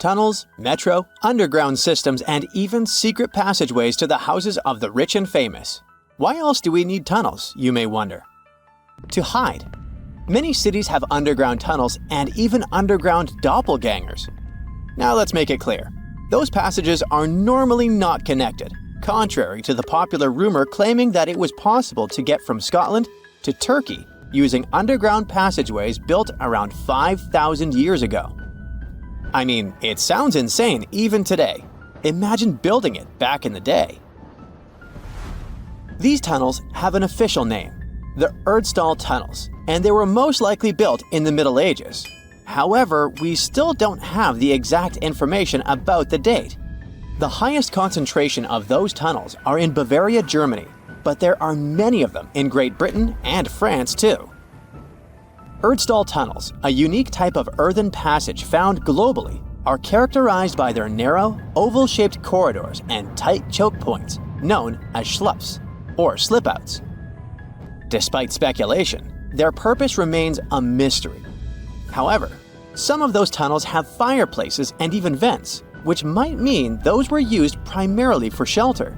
Tunnels, metro, underground systems, and even secret passageways to the houses of the rich and famous. Why else do we need tunnels, you may wonder? To hide. Many cities have underground tunnels and even underground doppelgangers. Now let's make it clear. Those passages are normally not connected, contrary to the popular rumor claiming that it was possible to get from Scotland to Turkey using underground passageways built around 5,000 years ago. I mean, it sounds insane even today. Imagine building it back in the day. These tunnels have an official name, the Erdstall Tunnels, and they were most likely built in the Middle Ages. However, we still don't have the exact information about the date. The highest concentration of those tunnels are in Bavaria, Germany, but there are many of them in Great Britain and France too. Erdstall tunnels, a unique type of earthen passage found globally, are characterized by their narrow, oval-shaped corridors and tight choke points, known as schlups, or slip-outs. Despite speculation, their purpose remains a mystery. However, some of those tunnels have fireplaces and even vents, which might mean those were used primarily for shelter.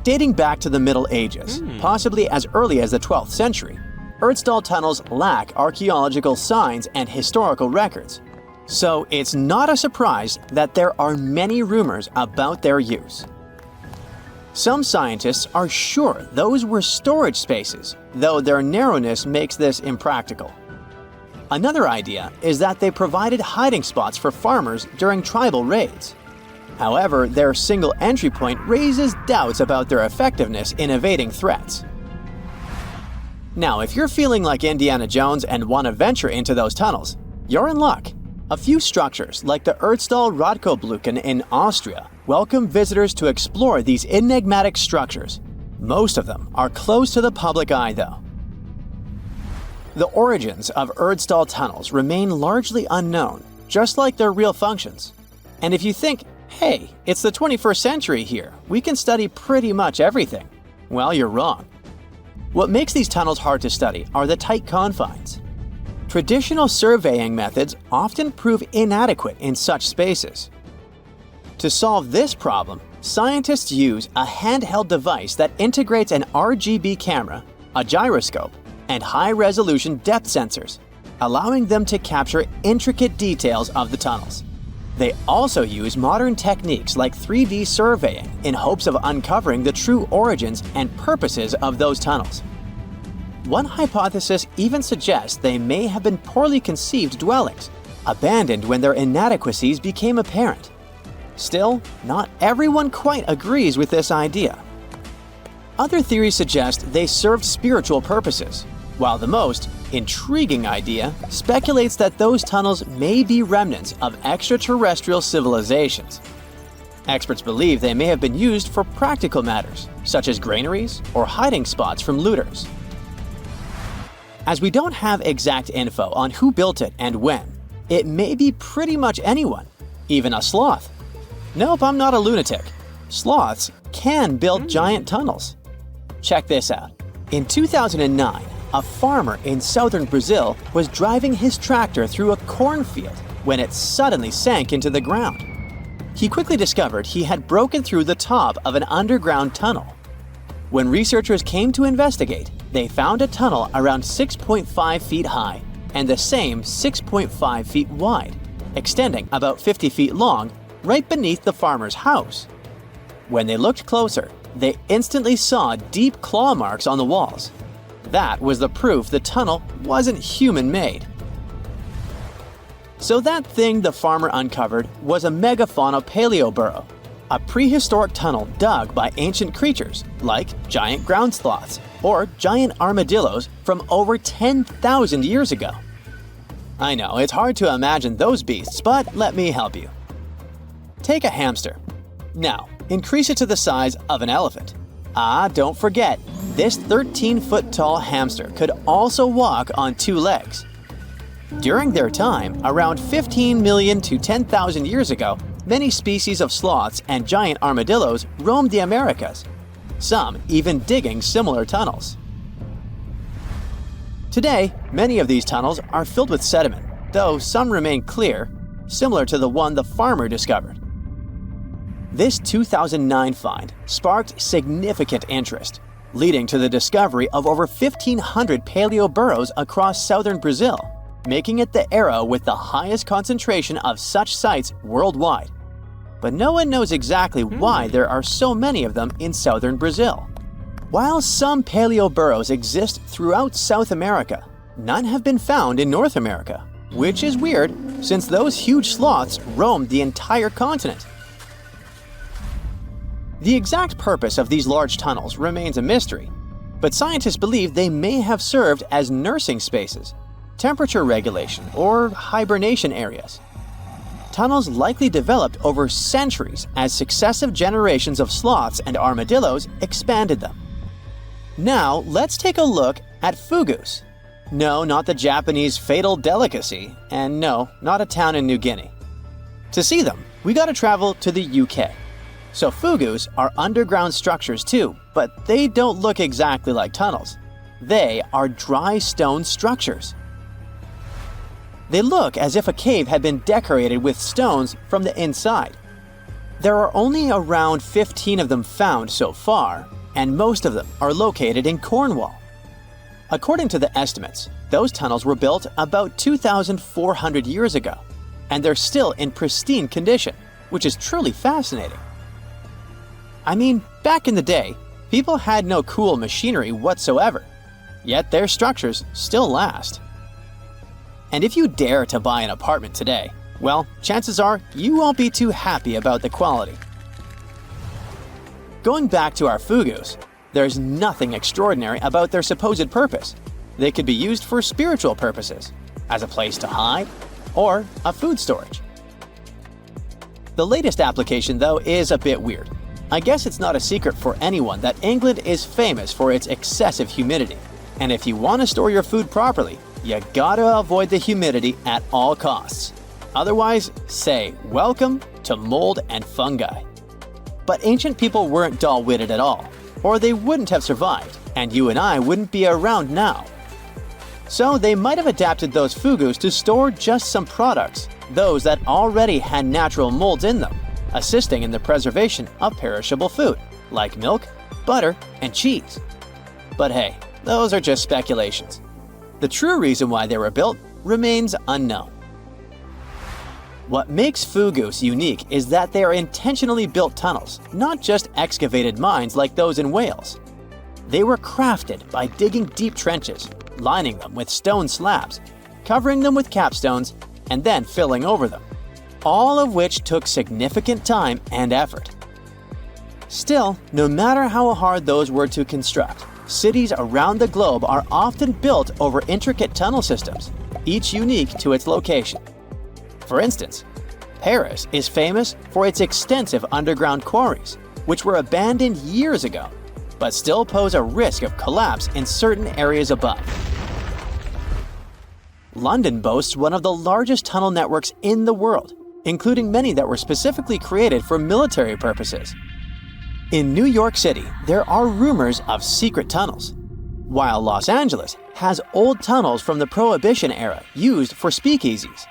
Dating back to the Middle Ages, possibly as early as the 12th century, Erdstall tunnels lack archaeological signs and historical records, so it's not a surprise that there are many rumors about their use. Some scientists are sure those were storage spaces, though their narrowness makes this impractical. Another idea is that they provided hiding spots for farmers during tribal raids. However, their single entry point raises doubts about their effectiveness in evading threats. Now, if you're feeling like Indiana Jones and want to venture into those tunnels, you're in luck. A few structures, like the Erdstall Radkobluken in Austria, welcome visitors to explore these enigmatic structures. Most of them are closed to the public eye, though. The origins of Erdstall tunnels remain largely unknown, just like their real functions. And if you think, hey, it's the 21st century here, we can study pretty much everything, well, you're wrong. What makes these tunnels hard to study are the tight confines. Traditional surveying methods often prove inadequate in such spaces. To solve this problem, scientists use a handheld device that integrates an RGB camera, a gyroscope, and high-resolution depth sensors, allowing them to capture intricate details of the tunnels. They also use modern techniques like 3D surveying in hopes of uncovering the true origins and purposes of those tunnels. One hypothesis even suggests they may have been poorly conceived dwellings, abandoned when their inadequacies became apparent. Still, not everyone quite agrees with this idea. Other theories suggest they served spiritual purposes, while the most intriguing idea speculates that those tunnels may be remnants of extraterrestrial civilizations. Experts believe they may have been used for practical matters, such as granaries or hiding spots from looters. As we don't have exact info on who built it and when, it may be pretty much anyone, even a sloth. Nope, I'm not a lunatic. Sloths can build giant tunnels. Check this out. In 2009, a farmer in southern Brazil was driving his tractor through a cornfield when it suddenly sank into the ground. He quickly discovered he had broken through the top of an underground tunnel. When researchers came to investigate, they found a tunnel around 6.5 feet high and the same 6.5 feet wide, extending about 50 feet long, right beneath the farmer's house. When they looked closer, they instantly saw deep claw marks on the walls. That was the proof the tunnel wasn't human-made. So that thing the farmer uncovered was a megafauna paleo burrow, a prehistoric tunnel dug by ancient creatures like giant ground sloths or giant armadillos from over 10,000 years ago. I know, it's hard to imagine those beasts, but let me help you. Take a hamster. Now, increase it to the size of an elephant. Don't forget, this 13-foot-tall hamster could also walk on two legs. During their time, around 15 million to 10,000 years ago, many species of sloths and giant armadillos roamed the Americas, some even digging similar tunnels. Today, many of these tunnels are filled with sediment, though some remain clear, similar to the one the farmer discovered. This 2009 find sparked significant interest, leading to the discovery of over 1,500 paleo burrows across southern Brazil, making it the area with the highest concentration of such sites worldwide. But no one knows exactly why there are so many of them in southern Brazil. While some paleo burrows exist throughout South America, none have been found in North America, which is weird since those huge sloths roamed the entire continent. The exact purpose of these large tunnels remains a mystery, but scientists believe they may have served as nursing spaces, temperature regulation, or hibernation areas. Tunnels likely developed over centuries as successive generations of sloths and armadillos expanded them. Now, let's take a look at fugus. No, not the Japanese fatal delicacy, and no, not a town in New Guinea. To see them, we gotta travel to the UK. So fugus are underground structures too, but they don't look exactly like tunnels. They are dry stone structures. They look as if a cave had been decorated with stones from the inside. There are only around 15 of them found so far, and most of them are located in Cornwall. According to the estimates, those tunnels were built about 2,400 years ago, and they're still in pristine condition, which is truly fascinating. I mean, back in the day, people had no cool machinery whatsoever, yet their structures still last. And if you dare to buy an apartment today, well, chances are you won't be too happy about the quality. Going back to our fugus, there's nothing extraordinary about their supposed purpose. They could be used for spiritual purposes, as a place to hide, or a food storage. The latest application, though, is a bit weird. I guess it's not a secret for anyone that England is famous for its excessive humidity. And if you want to store your food properly, you gotta avoid the humidity at all costs. Otherwise, say welcome to mold and fungi. But ancient people weren't dull-witted at all, or they wouldn't have survived, and you and I wouldn't be around now. So they might have adapted those fugus to store just some products, those that already had natural molds in them, assisting in the preservation of perishable food, like milk, butter, and cheese. But hey, those are just speculations. The true reason why they were built remains unknown. What makes fugus unique is that they are intentionally built tunnels, not just excavated mines like those in Wales. They were crafted by digging deep trenches, lining them with stone slabs, covering them with capstones, and then filling over them, all of which took significant time and effort. Still, no matter how hard those were to construct, cities around the globe are often built over intricate tunnel systems, each unique to its location. For instance, Paris is famous for its extensive underground quarries, which were abandoned years ago, but still pose a risk of collapse in certain areas above. London boasts one of the largest tunnel networks in the world, including many that were specifically created for military purposes. In New York City, there are rumors of secret tunnels, while Los Angeles has old tunnels from the Prohibition era used for speakeasies.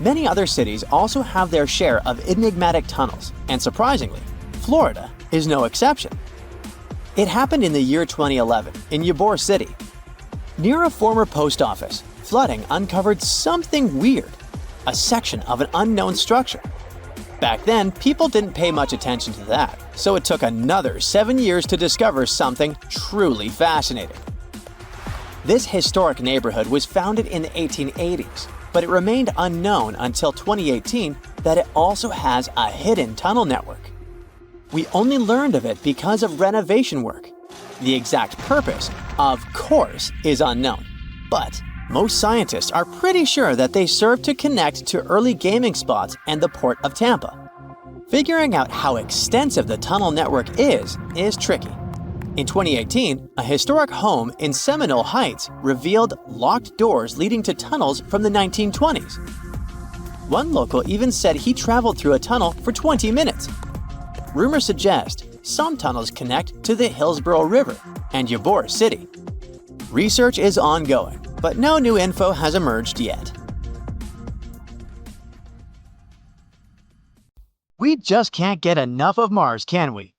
Many other cities also have their share of enigmatic tunnels, and surprisingly, Florida is no exception. It happened in the year 2011 in Ybor City. Near a former post office, flooding uncovered something weird, a section of an unknown structure. Back then, people didn't pay much attention to that, so it took another 7 years to discover something truly fascinating. This historic neighborhood was founded in the 1880s, but it remained unknown until 2018 that it also has a hidden tunnel network. We only learned of it because of renovation work. The exact purpose, of course, is unknown, but most scientists are pretty sure that they serve to connect to early gaming spots and the port of Tampa. Figuring out how extensive the tunnel network is tricky. In 2018, a historic home in Seminole Heights revealed locked doors leading to tunnels from the 1920s. One local even said he traveled through a tunnel for 20 minutes. Rumors suggest some tunnels connect to the Hillsborough River and Ybor City. Research is ongoing, but no new info has emerged yet. We just can't get enough of Mars, can we?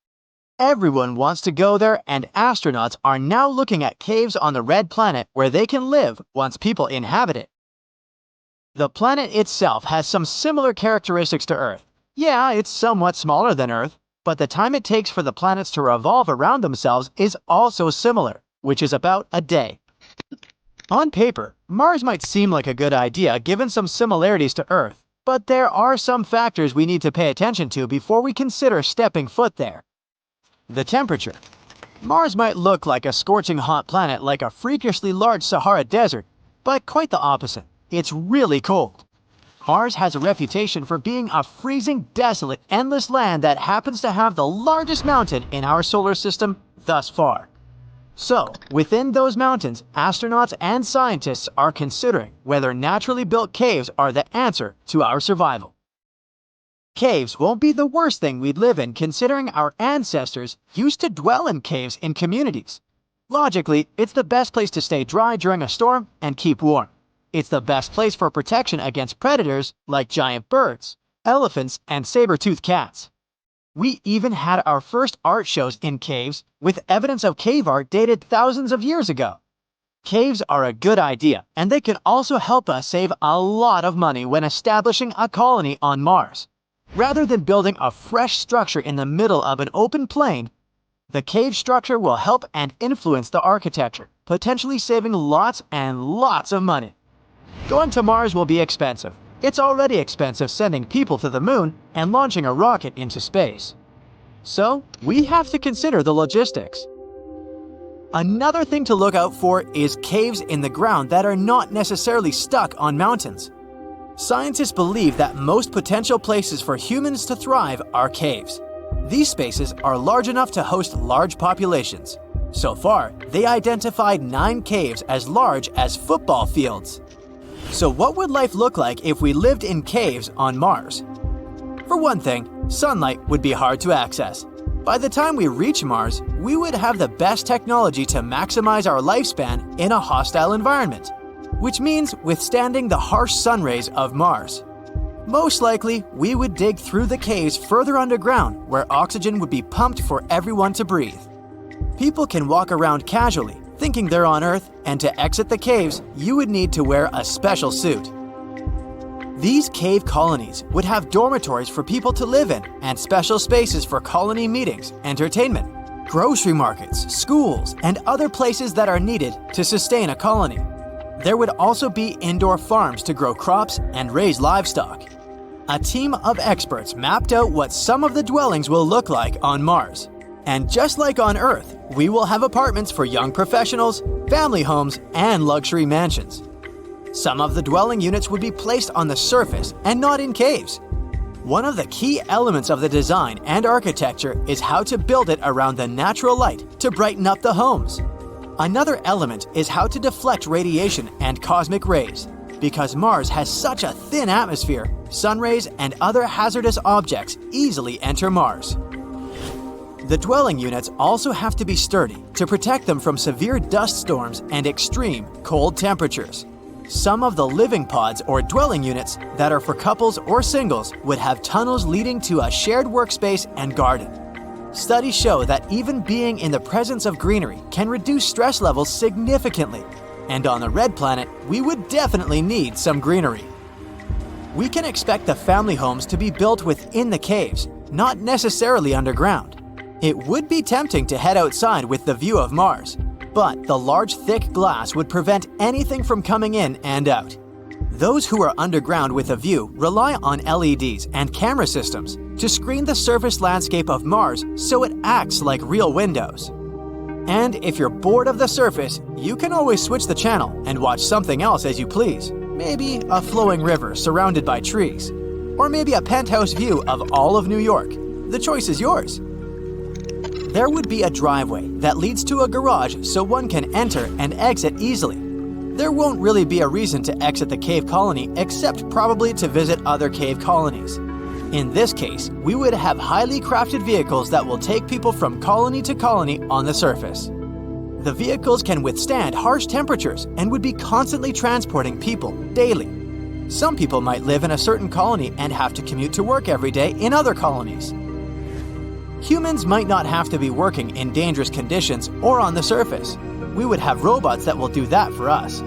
Everyone wants to go there, and astronauts are now looking at caves on the red planet where they can live once people inhabit it. The planet itself has some similar characteristics to Earth. Yeah, it's somewhat smaller than Earth, but the time it takes for the planets to revolve around themselves is also similar, which is about a day. On paper, Mars might seem like a good idea given some similarities to Earth, but there are some factors we need to pay attention to before we consider stepping foot there. The temperature. Mars might look like a scorching hot planet like a freakishly large Sahara Desert, but quite the opposite. It's really cold. Mars has a reputation for being a freezing, desolate, endless land that happens to have the largest mountain in our solar system thus far. So, within those mountains, astronauts and scientists are considering whether naturally built caves are the answer to our survival. Caves won't be the worst thing we'd live in considering our ancestors used to dwell in caves in communities. Logically, it's the best place to stay dry during a storm and keep warm. It's the best place for protection against predators like giant birds, elephants, and saber-toothed cats. We even had our first art shows in caves with evidence of cave art dated thousands of years ago. Caves are a good idea, and they can also help us save a lot of money when establishing a colony on Mars. Rather than building a fresh structure in the middle of an open plain, the cave structure will help and influence the architecture, potentially saving lots and lots of money. Going to Mars will be expensive. It's already expensive sending people to the moon and launching a rocket into space. So, we have to consider the logistics. Another thing to look out for is caves in the ground that are not necessarily stuck on mountains. Scientists believe that most potential places for humans to thrive are caves. These spaces are large enough to host large populations. So far, they identified 9 caves as large as football fields. So what would life look like if we lived in caves on Mars? For one thing, sunlight would be hard to access. By the time we reach Mars, we would have the best technology to maximize our lifespan in a hostile environment, which means withstanding the harsh sun rays of Mars. Most likely, we would dig through the caves further underground where oxygen would be pumped for everyone to breathe. People can walk around casually, thinking they're on Earth, and to exit the caves, you would need to wear a special suit. These cave colonies would have dormitories for people to live in and special spaces for colony meetings, entertainment, grocery markets, schools, and other places that are needed to sustain a colony. There would also be indoor farms to grow crops and raise livestock. A team of experts mapped out what some of the dwellings will look like on Mars. And just like on Earth, we will have apartments for young professionals, family homes, and luxury mansions. Some of the dwelling units would be placed on the surface and not in caves. One of the key elements of the design and architecture is how to build it around the natural light to brighten up the homes. Another element is how to deflect radiation and cosmic rays. Because Mars has such a thin atmosphere, sun rays and other hazardous objects easily enter Mars. The dwelling units also have to be sturdy to protect them from severe dust storms and extreme cold temperatures. Some of the living pods or dwelling units that are for couples or singles would have tunnels leading to a shared workspace and garden. Studies show that even being in the presence of greenery can reduce stress levels significantly. And on the red planet, we would definitely need some greenery. We can expect the family homes to be built within the caves, not necessarily underground. It would be tempting to head outside with the view of Mars, but the large thick glass would prevent anything from coming in and out. Those who are underground with a view rely on LEDs and camera systems to screen the surface landscape of Mars so it acts like real windows. And if you're bored of the surface, you can always switch the channel and watch something else as you please. Maybe a flowing river surrounded by trees, or maybe a penthouse view of all of New York. The choice is yours. There would be a driveway that leads to a garage so one can enter and exit easily. There won't really be a reason to exit the cave colony except probably to visit other cave colonies. In this case, we would have highly crafted vehicles that will take people from colony to colony on the surface. The vehicles can withstand harsh temperatures and would be constantly transporting people daily. Some people might live in a certain colony and have to commute to work every day in other colonies. Humans might not have to be working in dangerous conditions or on the surface. We would have robots that will do that for us.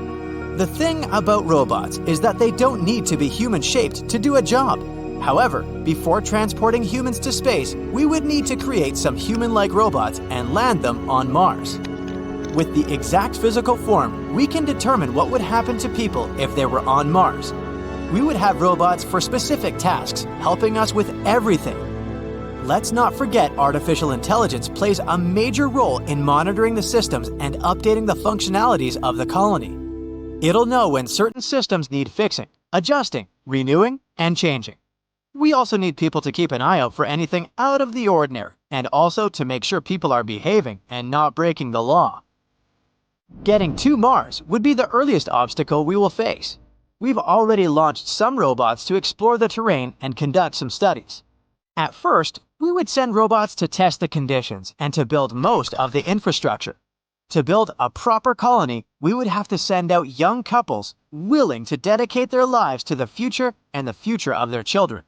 The thing about robots is that they don't need to be human-shaped to do a job. However, before transporting humans to space, we would need to create some human-like robots and land them on Mars. With the exact physical form, we can determine what would happen to people if they were on Mars. We would have robots for specific tasks, helping us with everything. Let's not forget artificial intelligence plays a major role in monitoring the systems and updating the functionalities of the colony. It'll know when certain systems need fixing, adjusting, renewing, and changing. We also need people to keep an eye out for anything out of the ordinary, and also to make sure people are behaving and not breaking the law. Getting to Mars would be the earliest obstacle we will face. We've already launched some robots to explore the terrain and conduct some studies. At first, we would send robots to test the conditions and to build most of the infrastructure. To build a proper colony, we would have to send out young couples willing to dedicate their lives to the future and the future of their children.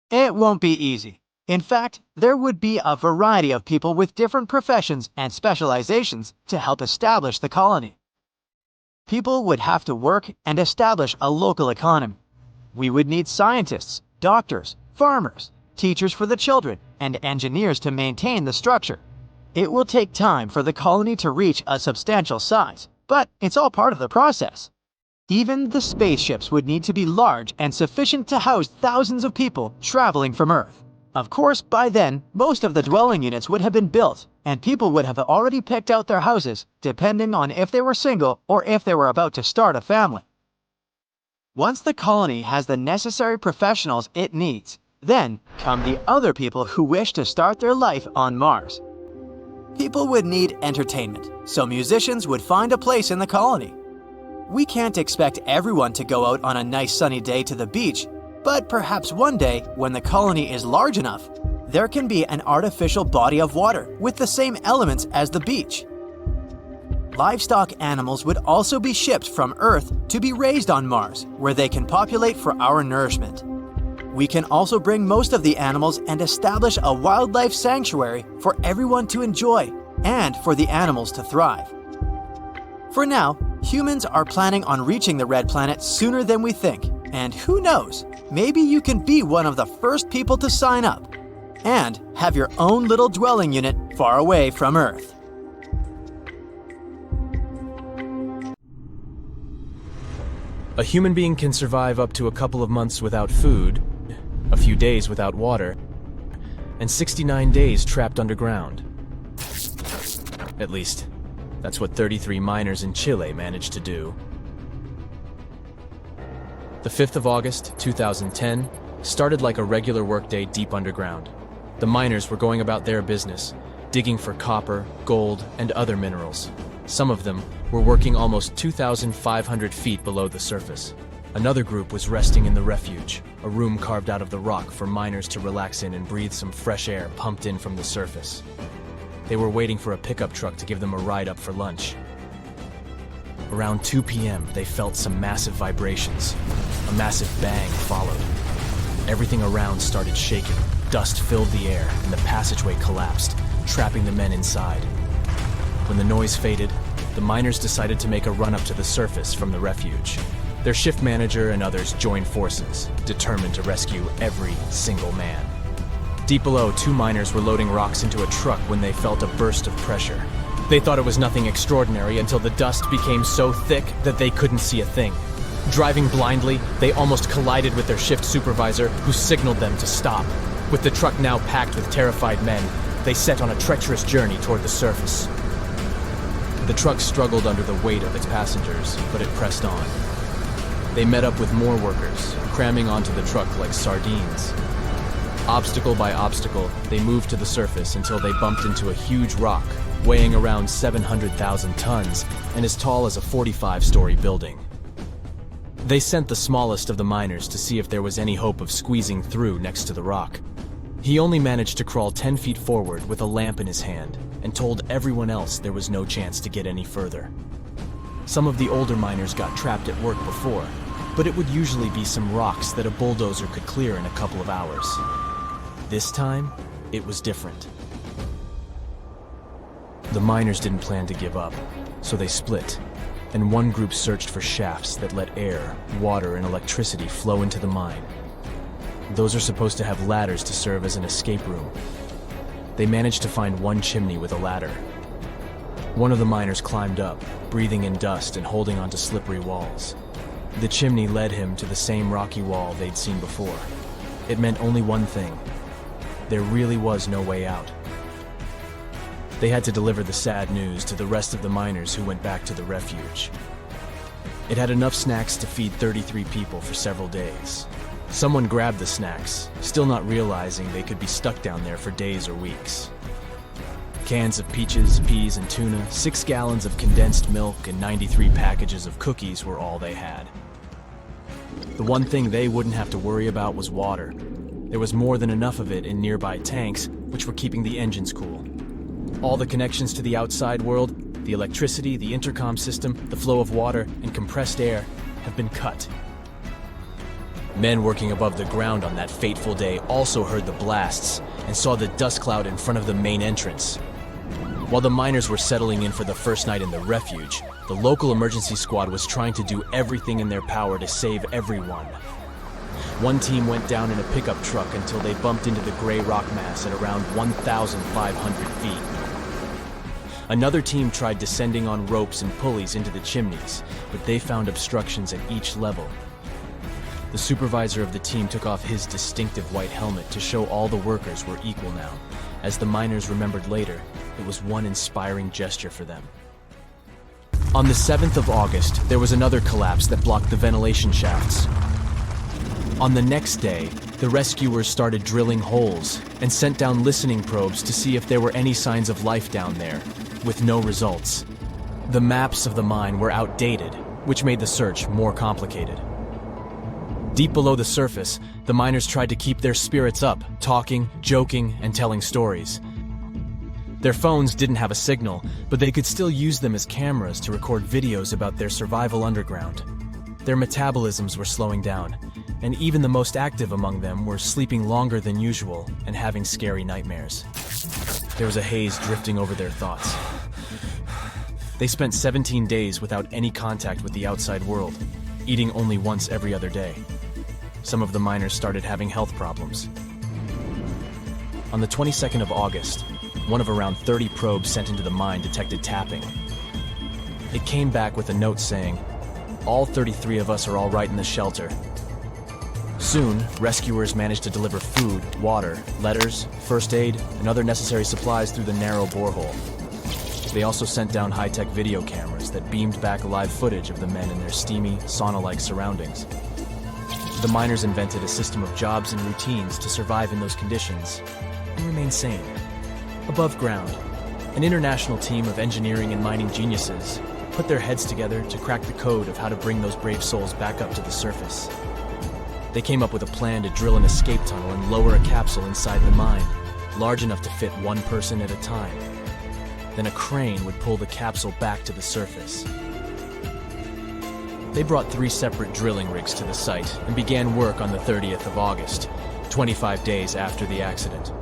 It won't be easy. In fact, there would be a variety of people with different professions and specializations to help establish the colony. People would have to work and establish a local economy. We would need scientists, doctors, farmers, teachers for the children, and engineers to maintain the structure. It will take time for the colony to reach a substantial size, but it's all part of the process. Even the spaceships would need to be large and sufficient to house thousands of people traveling from Earth. Of course, by then, most of the dwelling units would have been built, and people would have already picked out their houses, depending on if they were single or if they were about to start a family. Once the colony has the necessary professionals it needs, then come the other people who wish to start their life on Mars. People would need entertainment, so musicians would find a place in the colony. We can't expect everyone to go out on a nice sunny day to the beach, but perhaps one day, when the colony is large enough, there can be an artificial body of water with the same elements as the beach. Livestock animals would also be shipped from Earth to be raised on Mars, where they can populate for our nourishment. We can also bring most of the animals and establish a wildlife sanctuary for everyone to enjoy and for the animals to thrive. For now, humans are planning on reaching the Red Planet sooner than we think, and who knows, maybe you can be one of the first people to sign up and have your own little dwelling unit far away from Earth. A human being can survive up to a couple of months without food, a few days without water, and 69 days trapped underground. At least, that's what 33 miners in Chile managed to do. The 5th of August, 2010, started like a regular workday deep underground. The miners were going about their business, digging for copper, gold, and other minerals. Some of them were working almost 2,500 feet below the surface. Another group was resting in the refuge, a room carved out of the rock for miners to relax in and breathe some fresh air pumped in from the surface. They were waiting for a pickup truck to give them a ride up for lunch. Around 2 p.m., they felt some massive vibrations. A massive bang followed. Everything around started shaking. Dust filled the air, and the passageway collapsed, trapping the men inside. When the noise faded, the miners decided to make a run up to the surface from the refuge. Their shift manager and others joined forces, determined to rescue every single man. Deep below, 2 miners were loading rocks into a truck when they felt a burst of pressure. They thought it was nothing extraordinary until the dust became so thick that they couldn't see a thing. Driving blindly, they almost collided with their shift supervisor, who signaled them to stop. With the truck now packed with terrified men, they set on a treacherous journey toward the surface. The truck struggled under the weight of its passengers, but it pressed on. They met up with more workers, cramming onto the truck like sardines. Obstacle by obstacle, they moved to the surface until they bumped into a huge rock, weighing around 700,000 tons and as tall as a 45-story building. They sent the smallest of the miners to see if there was any hope of squeezing through next to the rock. He only managed to crawl 10 feet forward with a lamp in his hand and told everyone else there was no chance to get any further. Some of the older miners got trapped at work before, but it would usually be some rocks that a bulldozer could clear in a couple of hours. This time, it was different. The miners didn't plan to give up, so they split, and one group searched for shafts that let air, water, and electricity flow into the mine. Those are supposed to have ladders to serve as an escape room. They managed to find one chimney with a ladder. One of the miners climbed up, breathing in dust and holding onto slippery walls. The chimney led him to the same rocky wall they'd seen before. It meant only one thing. There really was no way out. They had to deliver the sad news to the rest of the miners who went back to the refuge. It had enough snacks to feed 33 people for several days. Someone grabbed the snacks, still not realizing they could be stuck down there for days or weeks. Cans of peaches, peas, and tuna, 6 gallons of condensed milk, and 93 packages of cookies were all they had. The one thing they wouldn't have to worry about was water. There was more than enough of it in nearby tanks, which were keeping the engines cool. All the connections to the outside world, the electricity, the intercom system, the flow of water, and compressed air have been cut. Men working above the ground on that fateful day also heard the blasts and saw the dust cloud in front of the main entrance. While the miners were settling in for the first night in the refuge, the local emergency squad was trying to do everything in their power to save everyone. One team went down in a pickup truck until they bumped into the gray rock mass at around 1,500 feet. Another team tried descending on ropes and pulleys into the chimneys, but they found obstructions at each level. The supervisor of the team took off his distinctive white helmet to show all the workers were equal now. As the miners remembered later, it was one inspiring gesture for them. On the 7th of August, there was another collapse that blocked the ventilation shafts. On the next day, the rescuers started drilling holes and sent down listening probes to see if there were any signs of life down there, with no results. The maps of the mine were outdated, which made the search more complicated. Deep below the surface, the miners tried to keep their spirits up, talking, joking, and telling stories. Their phones didn't have a signal, but they could still use them as cameras to record videos about their survival underground. Their metabolisms were slowing down, and even the most active among them were sleeping longer than usual and having scary nightmares. There was a haze drifting over their thoughts. They spent 17 days without any contact with the outside world, eating only once every other day. Some of the miners started having health problems. On the 22nd of August, one of around 30 probes sent into the mine detected tapping. It came back with a note saying, "All 33 of us are all right in the shelter." Soon, rescuers managed to deliver food, water, letters, first aid, and other necessary supplies through the narrow borehole. They also sent down high-tech video cameras that beamed back live footage of the men in their steamy, sauna-like surroundings. The miners invented a system of jobs and routines to survive in those conditions and remain sane. Above ground, an international team of engineering and mining geniuses put their heads together to crack the code of how to bring those brave souls back up to the surface. They came up with a plan to drill an escape tunnel and lower a capsule inside the mine, large enough to fit one person at a time. Then a crane would pull the capsule back to the surface. They brought 3 separate drilling rigs to the site and began work on the 30th of August, 25 days after the accident.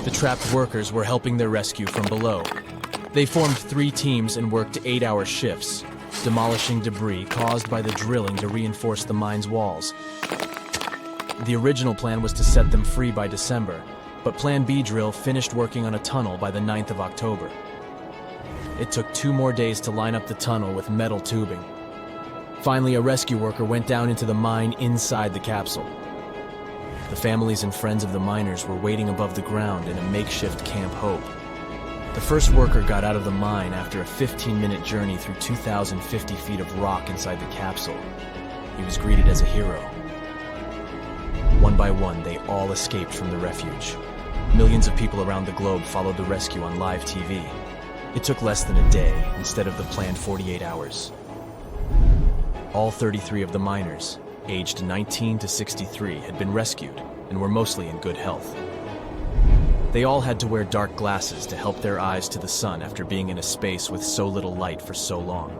The trapped workers were helping their rescue from below. They formed 3 teams and worked 8-hour shifts, demolishing debris caused by the drilling to reinforce the mine's walls. The original plan was to set them free by December, but Plan B drill finished working on a tunnel by the 9th of October. It took 2 more days to line up the tunnel with metal tubing. Finally, a rescue worker went down into the mine inside the capsule. The families and friends of the miners were waiting above the ground in a makeshift Camp Hope. The first worker got out of the mine after a 15-minute journey through 2,050 feet of rock inside the capsule. He was greeted as a hero. One by one, they all escaped from the refuge. Millions of people around the globe followed the rescue on live TV. It took less than a day instead of the planned 48 hours. All 33 of the miners, aged 19 to 63, had been rescued and were mostly in good health. They all had to wear dark glasses to help their eyes to the sun after being in a space with so little light for so long.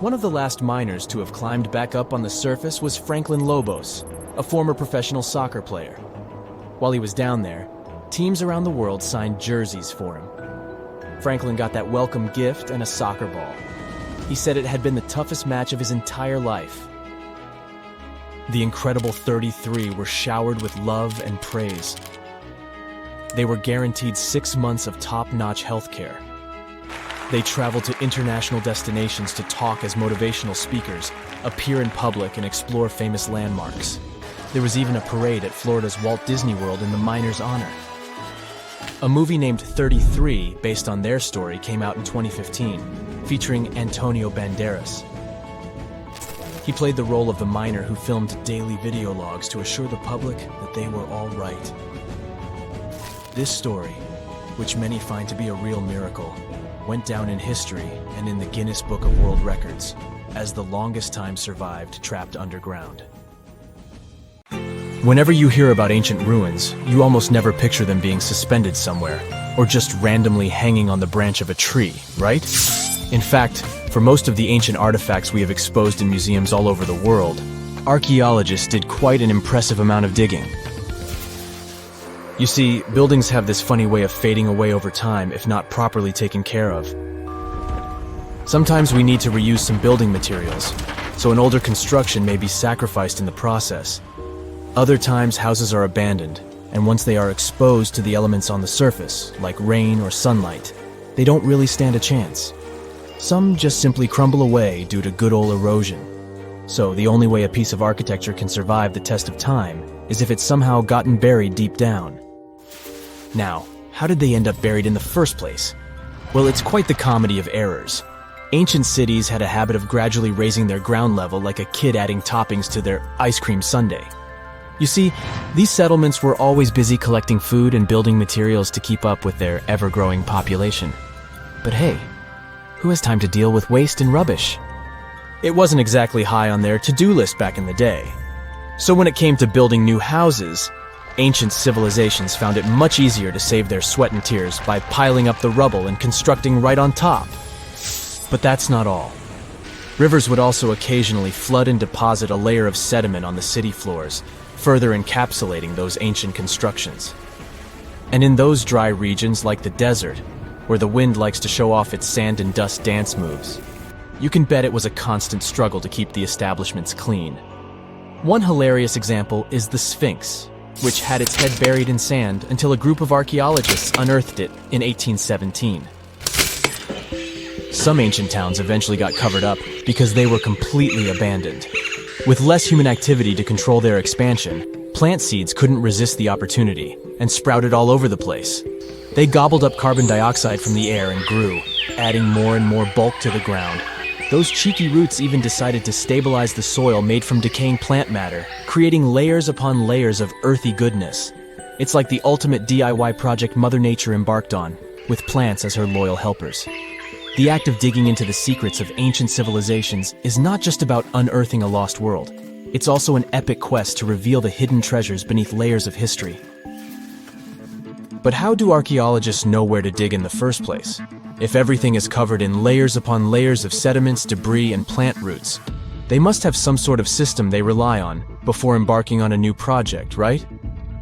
One of the last miners to have climbed back up on the surface was Franklin Lobos, a former professional soccer player. While he was down there, teams around the world signed jerseys for him. Franklin got that welcome gift and a soccer ball. He said it had been the toughest match of his entire life. The incredible 33 were showered with love and praise. They were guaranteed 6 months of top-notch health care. They traveled to international destinations to talk as motivational speakers, appear in public, and explore famous landmarks. There was even a parade at Florida's Walt Disney World in the miners' honor. A movie named 33, based on their story, came out in 2015, featuring Antonio Banderas. He played the role of the miner who filmed daily video logs to assure the public that they were all right. This story, which many find to be a real miracle, went down in history and in the Guinness Book of World Records as the longest time survived trapped underground. Whenever you hear about ancient ruins, you almost never picture them being suspended somewhere, or just randomly hanging on the branch of a tree, right? In fact, for most of the ancient artifacts we have exposed in museums all over the world, archaeologists did quite an impressive amount of digging. You see, buildings have this funny way of fading away over time if not properly taken care of. Sometimes we need to reuse some building materials, so an older construction may be sacrificed in the process. Other times, houses are abandoned, and once they are exposed to the elements on the surface, like rain or sunlight, they don't really stand a chance. Some just simply crumble away due to good old erosion. So the only way a piece of architecture can survive the test of time is if it's somehow gotten buried deep down. Now, how did they end up buried in the first place? Well, it's quite the comedy of errors. Ancient cities had a habit of gradually raising their ground level like a kid adding toppings to their ice cream sundae. You see, these settlements were always busy collecting food and building materials to keep up with their ever-growing population. But hey, who has time to deal with waste and rubbish? It wasn't exactly high on their to-do list back in the day. So when it came to building new houses, ancient civilizations found it much easier to save their sweat and tears by piling up the rubble and constructing right on top. But that's not all. Rivers would also occasionally flood and deposit a layer of sediment on the city floors, further encapsulating those ancient constructions. And in those dry regions like the desert, where the wind likes to show off its sand and dust dance moves, you can bet it was a constant struggle to keep the establishments clean. One hilarious example is the Sphinx, which had its head buried in sand until a group of archaeologists unearthed it in 1817. Some ancient towns eventually got covered up because they were completely abandoned. With less human activity to control their expansion, plant seeds couldn't resist the opportunity and sprouted all over the place. They gobbled up carbon dioxide from the air and grew, adding more and more bulk to the ground. Those cheeky roots even decided to stabilize the soil made from decaying plant matter, creating layers upon layers of earthy goodness. It's like the ultimate DIY project Mother Nature embarked on, with plants as her loyal helpers. The act of digging into the secrets of ancient civilizations is not just about unearthing a lost world. It's also an epic quest to reveal the hidden treasures beneath layers of history. But how do archaeologists know where to dig in the first place? If everything is covered in layers upon layers of sediments, debris, and plant roots, they must have some sort of system they rely on before embarking on a new project, right?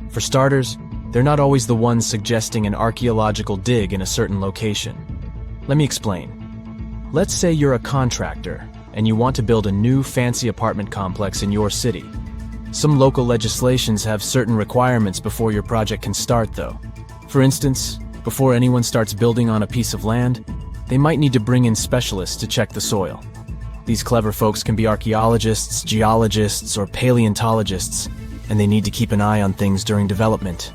For starters, they're not always the ones suggesting an archaeological dig in a certain location. Let me explain. Let's say you're a contractor and you want to build a new fancy apartment complex in your city. Some local legislations have certain requirements before your project can start, though. For instance, before anyone starts building on a piece of land, they might need to bring in specialists to check the soil. These clever folks can be archaeologists, geologists, or paleontologists, and they need to keep an eye on things during development.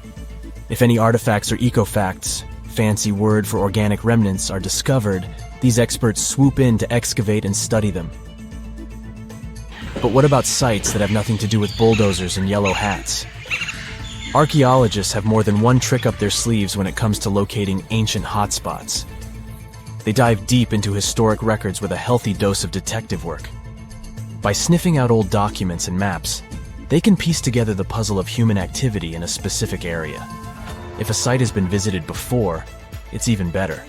If any artifacts or ecofacts, fancy word for organic remnants, are discovered, these experts swoop in to excavate and study them. But what about sites that have nothing to do with bulldozers and yellow hats? Archaeologists have more than one trick up their sleeves when it comes to locating ancient hotspots. They dive deep into historic records with a healthy dose of detective work. By sniffing out old documents and maps, they can piece together the puzzle of human activity in a specific area. If a site has been visited before, it's even better.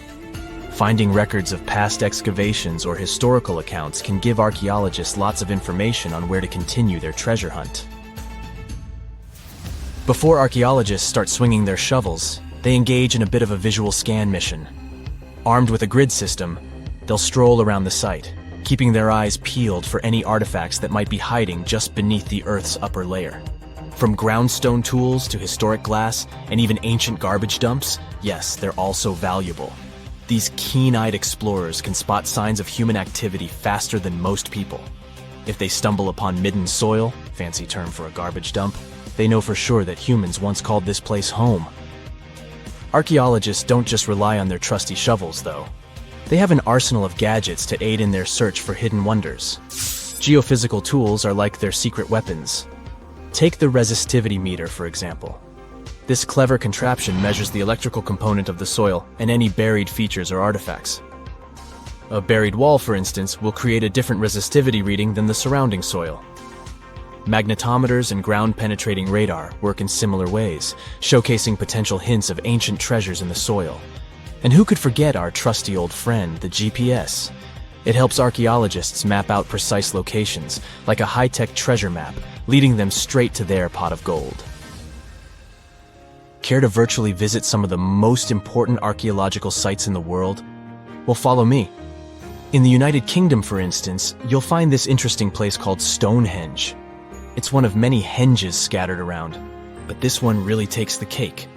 Finding records of past excavations or historical accounts can give archaeologists lots of information on where to continue their treasure hunt. Before archaeologists start swinging their shovels, they engage in a bit of a visual scan mission. Armed with a grid system, they'll stroll around the site, keeping their eyes peeled for any artifacts that might be hiding just beneath the Earth's upper layer. From groundstone tools to historic glass and even ancient garbage dumps, yes, they're all so valuable. These keen-eyed explorers can spot signs of human activity faster than most people. If they stumble upon midden soil, fancy term for a garbage dump, they know for sure that humans once called this place home. Archaeologists don't just rely on their trusty shovels, though. They have an arsenal of gadgets to aid in their search for hidden wonders. Geophysical tools are like their secret weapons. Take the resistivity meter, for example. This clever contraption measures the electrical component of the soil and any buried features or artifacts. A buried wall, for instance, will create a different resistivity reading than the surrounding soil. Magnetometers and ground-penetrating radar work in similar ways, showcasing potential hints of ancient treasures in the soil. And who could forget our trusty old friend, the GPS? It helps archaeologists map out precise locations, like a high-tech treasure map, leading them straight to their pot of gold. Care to virtually visit some of the most important archaeological sites in the world? Well, follow me. In the United Kingdom, for instance, you'll find this interesting place called Stonehenge. It's one of many henges scattered around, but this one really takes the cake.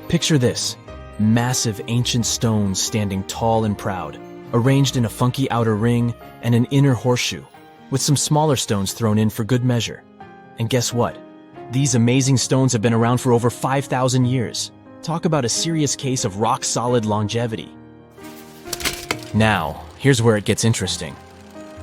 Picture this: massive ancient stones standing tall and proud, arranged in a funky outer ring and an inner horseshoe, with some smaller stones thrown in for good measure. And guess what? These amazing stones have been around for over 5,000 years. Talk about a serious case of rock-solid longevity. Now, here's where it gets interesting.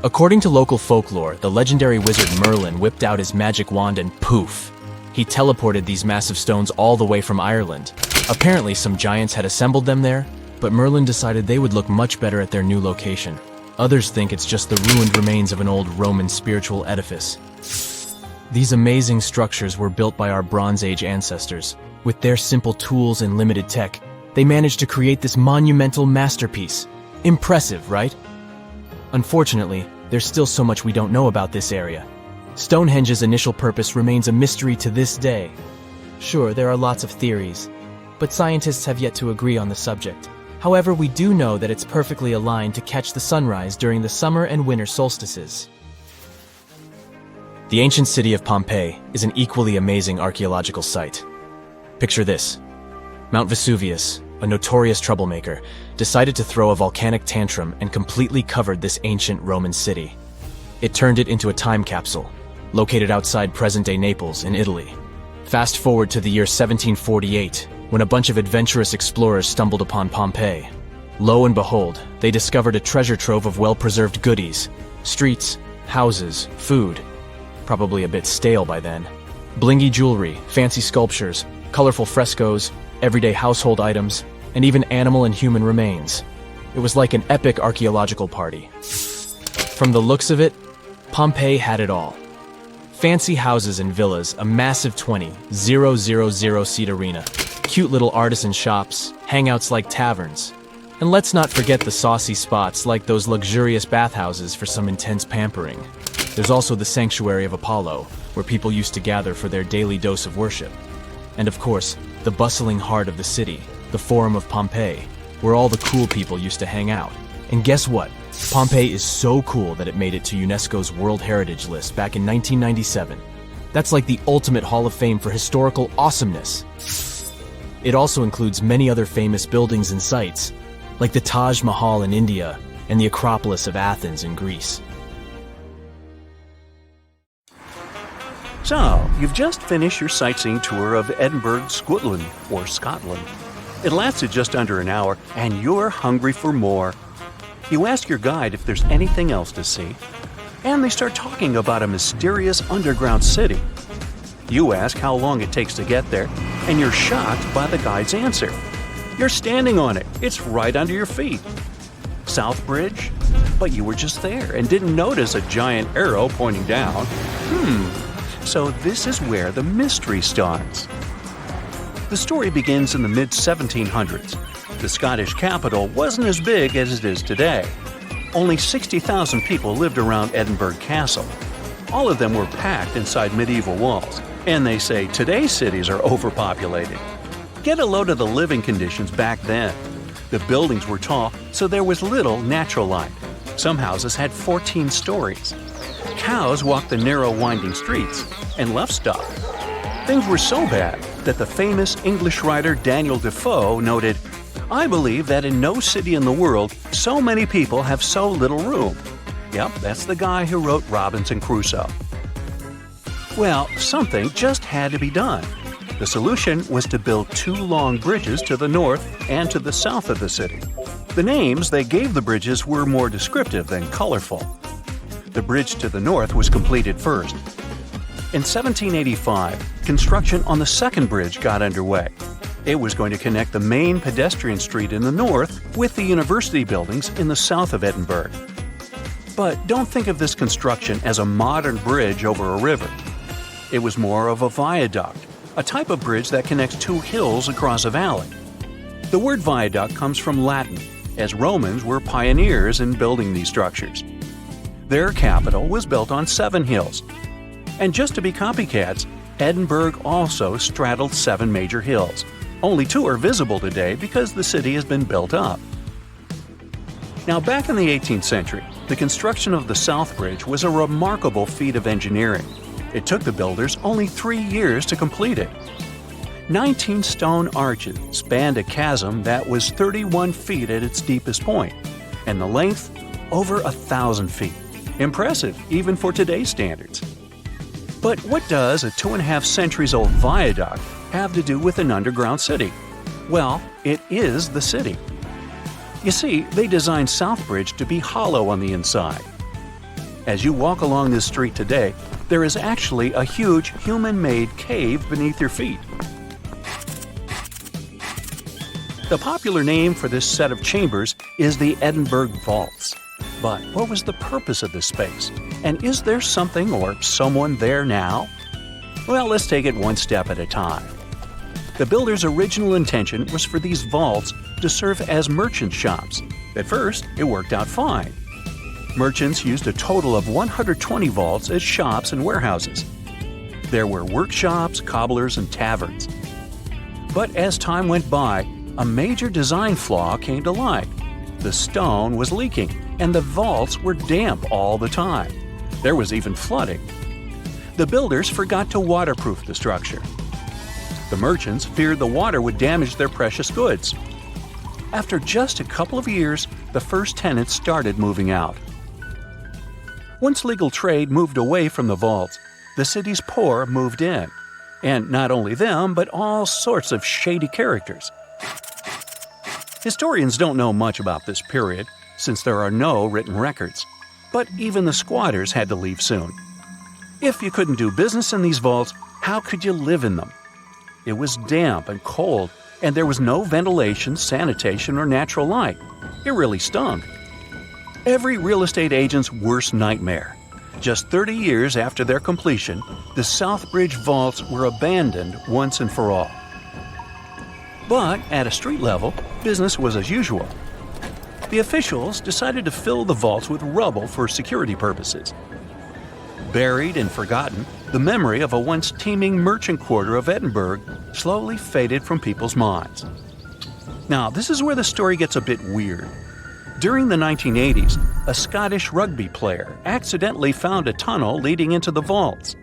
According to local folklore, the legendary wizard Merlin whipped out his magic wand and poof! He teleported these massive stones all the way from Ireland. Apparently, some giants had assembled them there, but Merlin decided they would look much better at their new location. Others think it's just the ruined remains of an old Roman spiritual edifice. These amazing structures were built by our Bronze Age ancestors. With their simple tools and limited tech, they managed to create this monumental masterpiece. Impressive, right? Unfortunately, there's still so much we don't know about this area. Stonehenge's initial purpose remains a mystery to this day. Sure, there are lots of theories, but scientists have yet to agree on the subject. However, we do know that it's perfectly aligned to catch the sunrise during the summer and winter solstices. The ancient city of Pompeii is an equally amazing archaeological site. Picture this: Mount Vesuvius, a notorious troublemaker, decided to throw a volcanic tantrum and completely covered this ancient Roman city. It turned it into a time capsule, located outside present-day Naples in Italy. Fast forward to the year 1748, when a bunch of adventurous explorers stumbled upon Pompeii. Lo and behold, they discovered a treasure trove of well-preserved goodies: streets, houses, food. Probably a bit stale by then. Blingy jewelry, fancy sculptures, colorful frescoes, everyday household items, and even animal and human remains. It was like an epic archaeological party. From the looks of it, Pompeii had it all. Fancy houses and villas, a massive 20,000-seat arena, cute little artisan shops, hangouts like taverns. And let's not forget the saucy spots like those luxurious bathhouses for some intense pampering. There's also the sanctuary of Apollo, where people used to gather for their daily dose of worship. And of course, the bustling heart of the city, the Forum of Pompeii, where all the cool people used to hang out. And guess what? Pompeii is so cool that it made it to UNESCO's World Heritage List back in 1997. That's like the ultimate Hall of Fame for historical awesomeness. It also includes many other famous buildings and sites, like the Taj Mahal in India and the Acropolis of Athens in Greece. So, you've just finished your sightseeing tour of Edinburgh, Scotland, or Scotland. It lasted just under an hour, and you're hungry for more. You ask your guide if there's anything else to see, and they start talking about a mysterious underground city. You ask how long it takes to get there, and you're shocked by the guide's answer. You're standing on it. It's right under your feet. South Bridge? But you were just there and didn't notice a giant arrow pointing down. So this is where the mystery starts. The story begins in the mid-1700s. the Scottish capital wasn't as big as it is today. Only 60,000 people lived around Edinburgh Castle. All of them were packed inside medieval walls, and they say today's cities are overpopulated. Get a load of the living conditions back then. The buildings were tall, so there was little natural light. Some houses had 14 stories. Cows walked the narrow winding streets, and left stock. Things were so bad that the famous English writer Daniel Defoe noted, "I believe that in no city in the world so many people have so little room." Yep, that's the guy who wrote Robinson Crusoe. Well, something just had to be done. The solution was to build 2 long bridges to the north and to the south of the city. The names they gave the bridges were more descriptive than colorful. The bridge to the north was completed first. In 1785, construction on the second bridge got underway. It was going to connect the main pedestrian street in the north with the university buildings in the south of Edinburgh. But don't think of this construction as a modern bridge over a river. It was more of a viaduct, a type of bridge that connects 2 hills across a valley. The word viaduct comes from Latin, as Romans were pioneers in building these structures. Their capital was built on 7 hills. And just to be copycats, Edinburgh also straddled 7 major hills. Only 2 are visible today because the city has been built up. Now, back in the 18th century, the construction of the South Bridge was a remarkable feat of engineering. It took the builders only 3 years to complete it. 19 stone arches spanned a chasm that was 31 feet at its deepest point, and the length over 1,000 feet. Impressive, even for today's standards. But what does a 2.5 centuries old viaduct have to do with an underground city? Well, it is the city. You see, they designed Southbridge to be hollow on the inside. As you walk along this street today, there is actually a huge human-made cave beneath your feet. The popular name for this set of chambers is the Edinburgh Vaults. But what was the purpose of this space? And is there something or someone there now? Well, let's take it one step at a time. The builder's original intention was for these vaults to serve as merchant shops. At first, it worked out fine. Merchants used a total of 120 vaults as shops and warehouses. There were workshops, cobblers, and taverns. But as time went by, a major design flaw came to light. The stone was leaking, and the vaults were damp all the time. There was even flooding. The builders forgot to waterproof the structure. The merchants feared the water would damage their precious goods. After just a couple of years, the first tenants started moving out. Once legal trade moved away from the vaults, the city's poor moved in. And not only them, but all sorts of shady characters. Historians don't know much about this period, since there are no written records. But even the squatters had to leave soon. If you couldn't do business in these vaults, how could you live in them? It was damp and cold, and there was no ventilation, sanitation, or natural light. It really stunk. Every real estate agent's worst nightmare. Just 30 years after their completion, the Southbridge vaults were abandoned once and for all. But at a street level, business was as usual. The officials decided to fill the vaults with rubble for security purposes. Buried and forgotten, the memory of a once teeming merchant quarter of Edinburgh slowly faded from people's minds. Now, this is where the story gets a bit weird. During the 1980s, a Scottish rugby player accidentally found a tunnel leading into the vaults.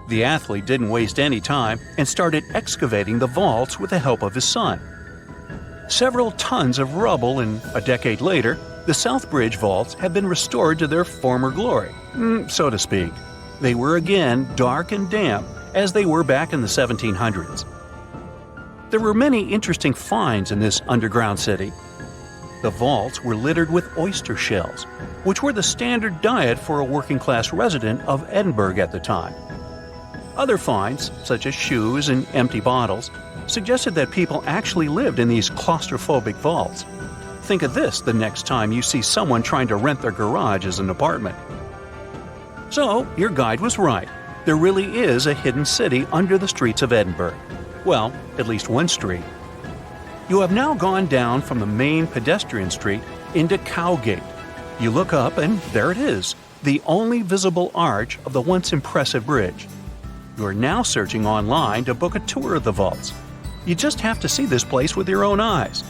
The athlete didn't waste any time and started excavating the vaults with the help of his son. Several tons of rubble, and a decade later, the Southbridge vaults have been restored to their former glory, so to speak. They were again dark and damp, as they were back in the 1700s. There were many interesting finds in this underground city. The vaults were littered with oyster shells, which were the standard diet for a working-class resident of Edinburgh at the time. Other finds, such as shoes and empty bottles, suggested that people actually lived in these claustrophobic vaults. Think of this the next time you see someone trying to rent their garage as an apartment. So, your guide was right. There really is a hidden city under the streets of Edinburgh. Well, at least one street. You have now gone down from the main pedestrian street into Cowgate. You look up and there it is, the only visible arch of the once impressive bridge. You are now searching online to book a tour of the vaults. You just have to see this place with your own eyes.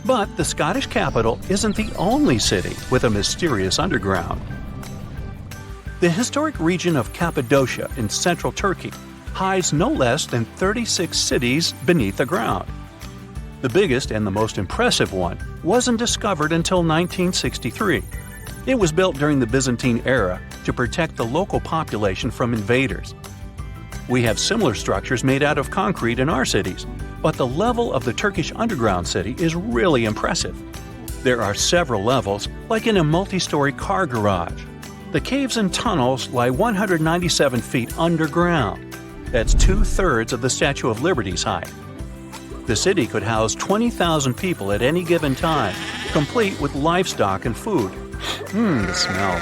But the Scottish capital isn't the only city with a mysterious underground. The historic region of Cappadocia in central Turkey hides no less than 36 cities beneath the ground. The biggest and the most impressive one wasn't discovered until 1963. It was built during the Byzantine era to protect the local population from invaders. We have similar structures made out of concrete in our cities, but the level of the Turkish underground city is really impressive. There are several levels, like in a multi-story car garage. The caves and tunnels lie 197 feet underground. That's 2/3 of the Statue of Liberty's height. The city could house 20,000 people at any given time, complete with livestock and food. The smell.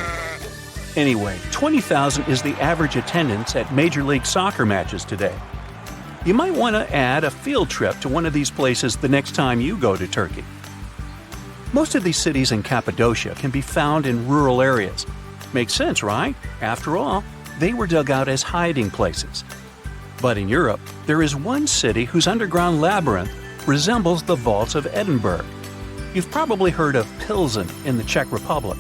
Anyway, 20,000 is the average attendance at Major League Soccer matches today. You might want to add a field trip to one of these places the next time you go to Turkey. Most of these cities in Cappadocia can be found in rural areas. Makes sense, right? After all, they were dug out as hiding places. But in Europe, there is one city whose underground labyrinth resembles the vaults of Edinburgh. You've probably heard of Pilsen in the Czech Republic.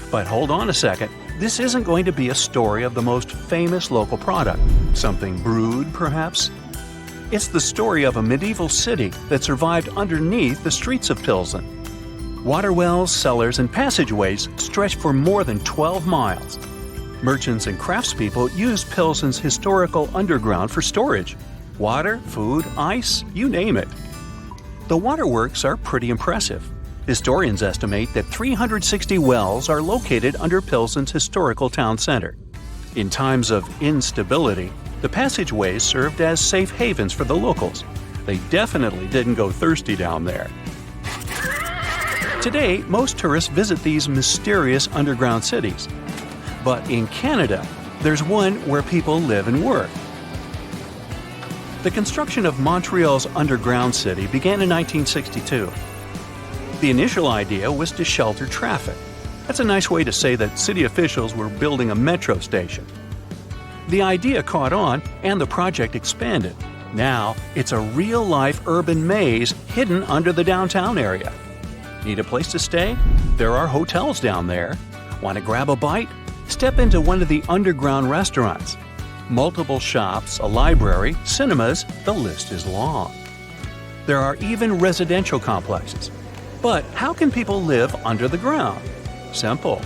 But hold on a second, this isn't going to be a story of the most famous local product. Something brewed, perhaps? It's the story of a medieval city that survived underneath the streets of Pilsen. Water wells, cellars, and passageways stretched for more than 12 miles. Merchants and craftspeople used Pilsen's historical underground for storage. Water, food, ice, you name it. The waterworks are pretty impressive. Historians estimate that 360 wells are located under Pilsen's historical town center. In times of instability, the passageways served as safe havens for the locals. They definitely didn't go thirsty down there. Today, most tourists visit these mysterious underground cities. But in Canada, there's one where people live and work. The construction of Montreal's underground city began in 1962. The initial idea was to shelter traffic. That's a nice way to say that city officials were building a metro station. The idea caught on, and the project expanded. Now, it's a real-life urban maze hidden under the downtown area. Need a place to stay? There are hotels down there. Want to grab a bite? Step into one of the underground restaurants. Multiple shops, a library, cinemas, the list is long. There are even residential complexes. But how can people live under the ground? Simple.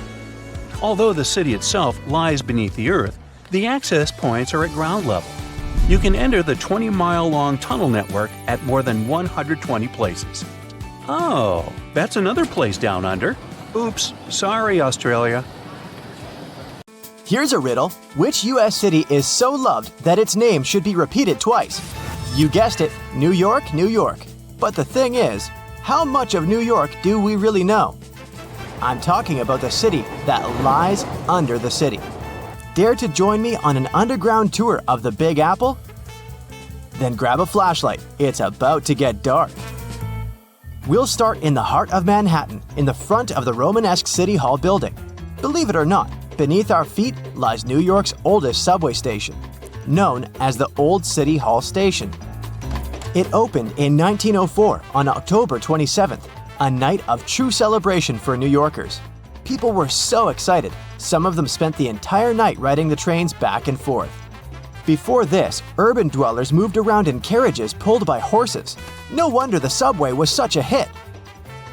Although the city itself lies beneath the earth, the access points are at ground level. You can enter the 20-mile-long tunnel network at more than 120 places. Oh, that's another place down under. Oops, sorry, Australia. Here's a riddle. Which U.S. city is so loved that its name should be repeated twice? You guessed it, New York, New York. But the thing is, how much of New York do we really know? I'm talking about the city that lies under the city. Dare to join me on an underground tour of the Big Apple? Then grab a flashlight. It's about to get dark. We'll start in the heart of Manhattan, in the front of the Romanesque City Hall building. Believe it or not, beneath our feet lies New York's oldest subway station, known as the Old City Hall Station. It opened in 1904 on October 27th, a night of true celebration for New Yorkers. People were so excited, some of them spent the entire night riding the trains back and forth. Before this, urban dwellers moved around in carriages pulled by horses. No wonder the subway was such a hit.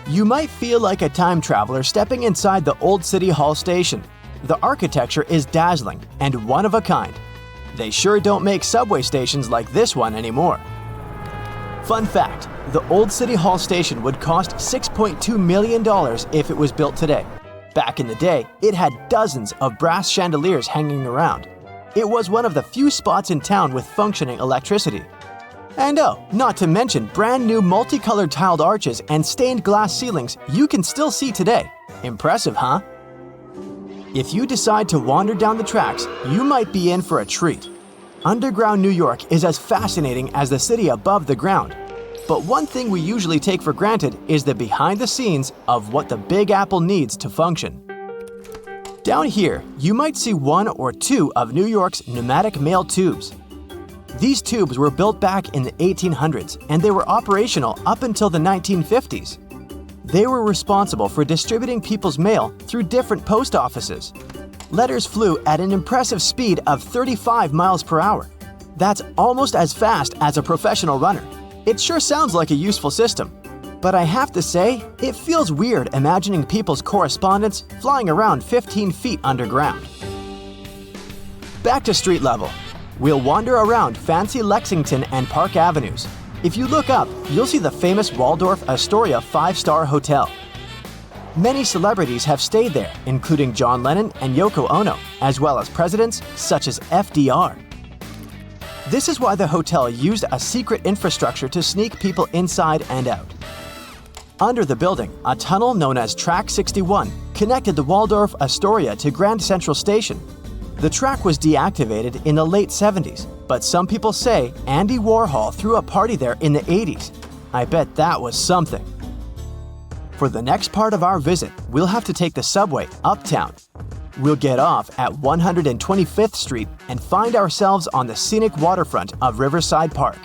You might feel like a time traveler stepping inside the Old City Hall Station. The architecture is dazzling and one of a kind. They sure don't make subway stations like this one anymore. Fun fact, the Old City Hall Station would cost $6.2 million if it was built today. Back in the day, it had dozens of brass chandeliers hanging around. It was one of the few spots in town with functioning electricity. And oh, not to mention brand new multicolored tiled arches and stained glass ceilings you can still see today. Impressive, huh? If you decide to wander down the tracks, you might be in for a treat. Underground New York is as fascinating as the city above the ground. But one thing we usually take for granted is the behind the scenes of what the Big Apple needs to function. Down here, you might see one or two of New York's pneumatic mail tubes. These tubes were built back in the 1800s and they were operational up until the 1950s. They were responsible for distributing people's mail through different post offices. Letters flew at an impressive speed of 35 miles per hour. That's almost as fast as a professional runner. It sure sounds like a useful system. But I have to say, it feels weird imagining people's correspondence flying around 15 feet underground. Back to street level. We'll wander around fancy Lexington and Park Avenues. If you look up, you'll see the famous Waldorf Astoria 5-star hotel. Many celebrities have stayed there, including John Lennon and Yoko Ono, as well as presidents such as FDR. This is why the hotel used a secret infrastructure to sneak people inside and out. Under the building, a tunnel known as Track 61 connected the Waldorf Astoria to Grand Central Station. The track was deactivated in the late 70s, but some people say Andy Warhol threw a party there in the 80s. I bet that was something. For the next part of our visit, we'll have to take the subway uptown. We'll get off at 125th Street and find ourselves on the scenic waterfront of Riverside Park.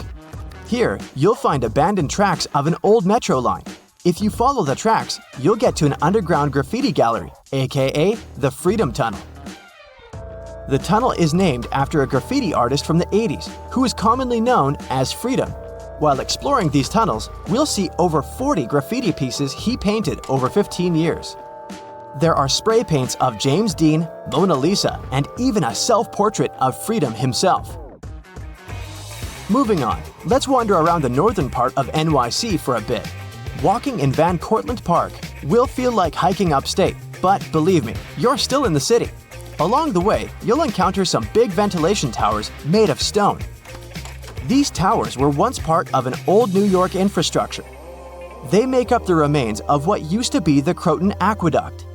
Here, you'll find abandoned tracks of an old metro line. If you follow the tracks, you'll get to an underground graffiti gallery, aka the Freedom Tunnel. The tunnel is named after a graffiti artist from the 80s, who is commonly known as Freedom. While exploring these tunnels, we'll see over 40 graffiti pieces he painted over 15 years. There are spray paints of James Dean, Mona Lisa, and even a self-portrait of Freedom himself. Moving on, let's wander around the northern part of NYC for a bit. Walking in Van Cortlandt Park will feel like hiking upstate, but believe me, you're still in the city. Along the way, you'll encounter some big ventilation towers made of stone. These towers were once part of an old New York infrastructure. They make up the remains of what used to be the Croton Aqueduct.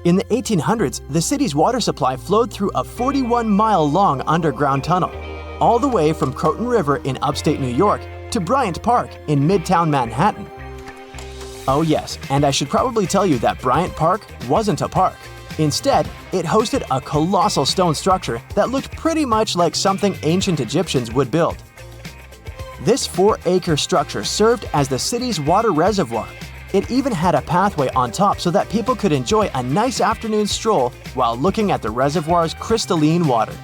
In the 1800s, the city's water supply flowed through a 41-mile-long underground tunnel, all the way from Croton River in upstate New York to Bryant Park in Midtown Manhattan. Oh yes, and I should probably tell you that Bryant Park wasn't a park. Instead, it hosted a colossal stone structure that looked pretty much like something ancient Egyptians would build. This 4-acre structure served as the city's water reservoir. It even had a pathway on top so that people could enjoy a nice afternoon stroll while looking at the reservoir's crystalline water.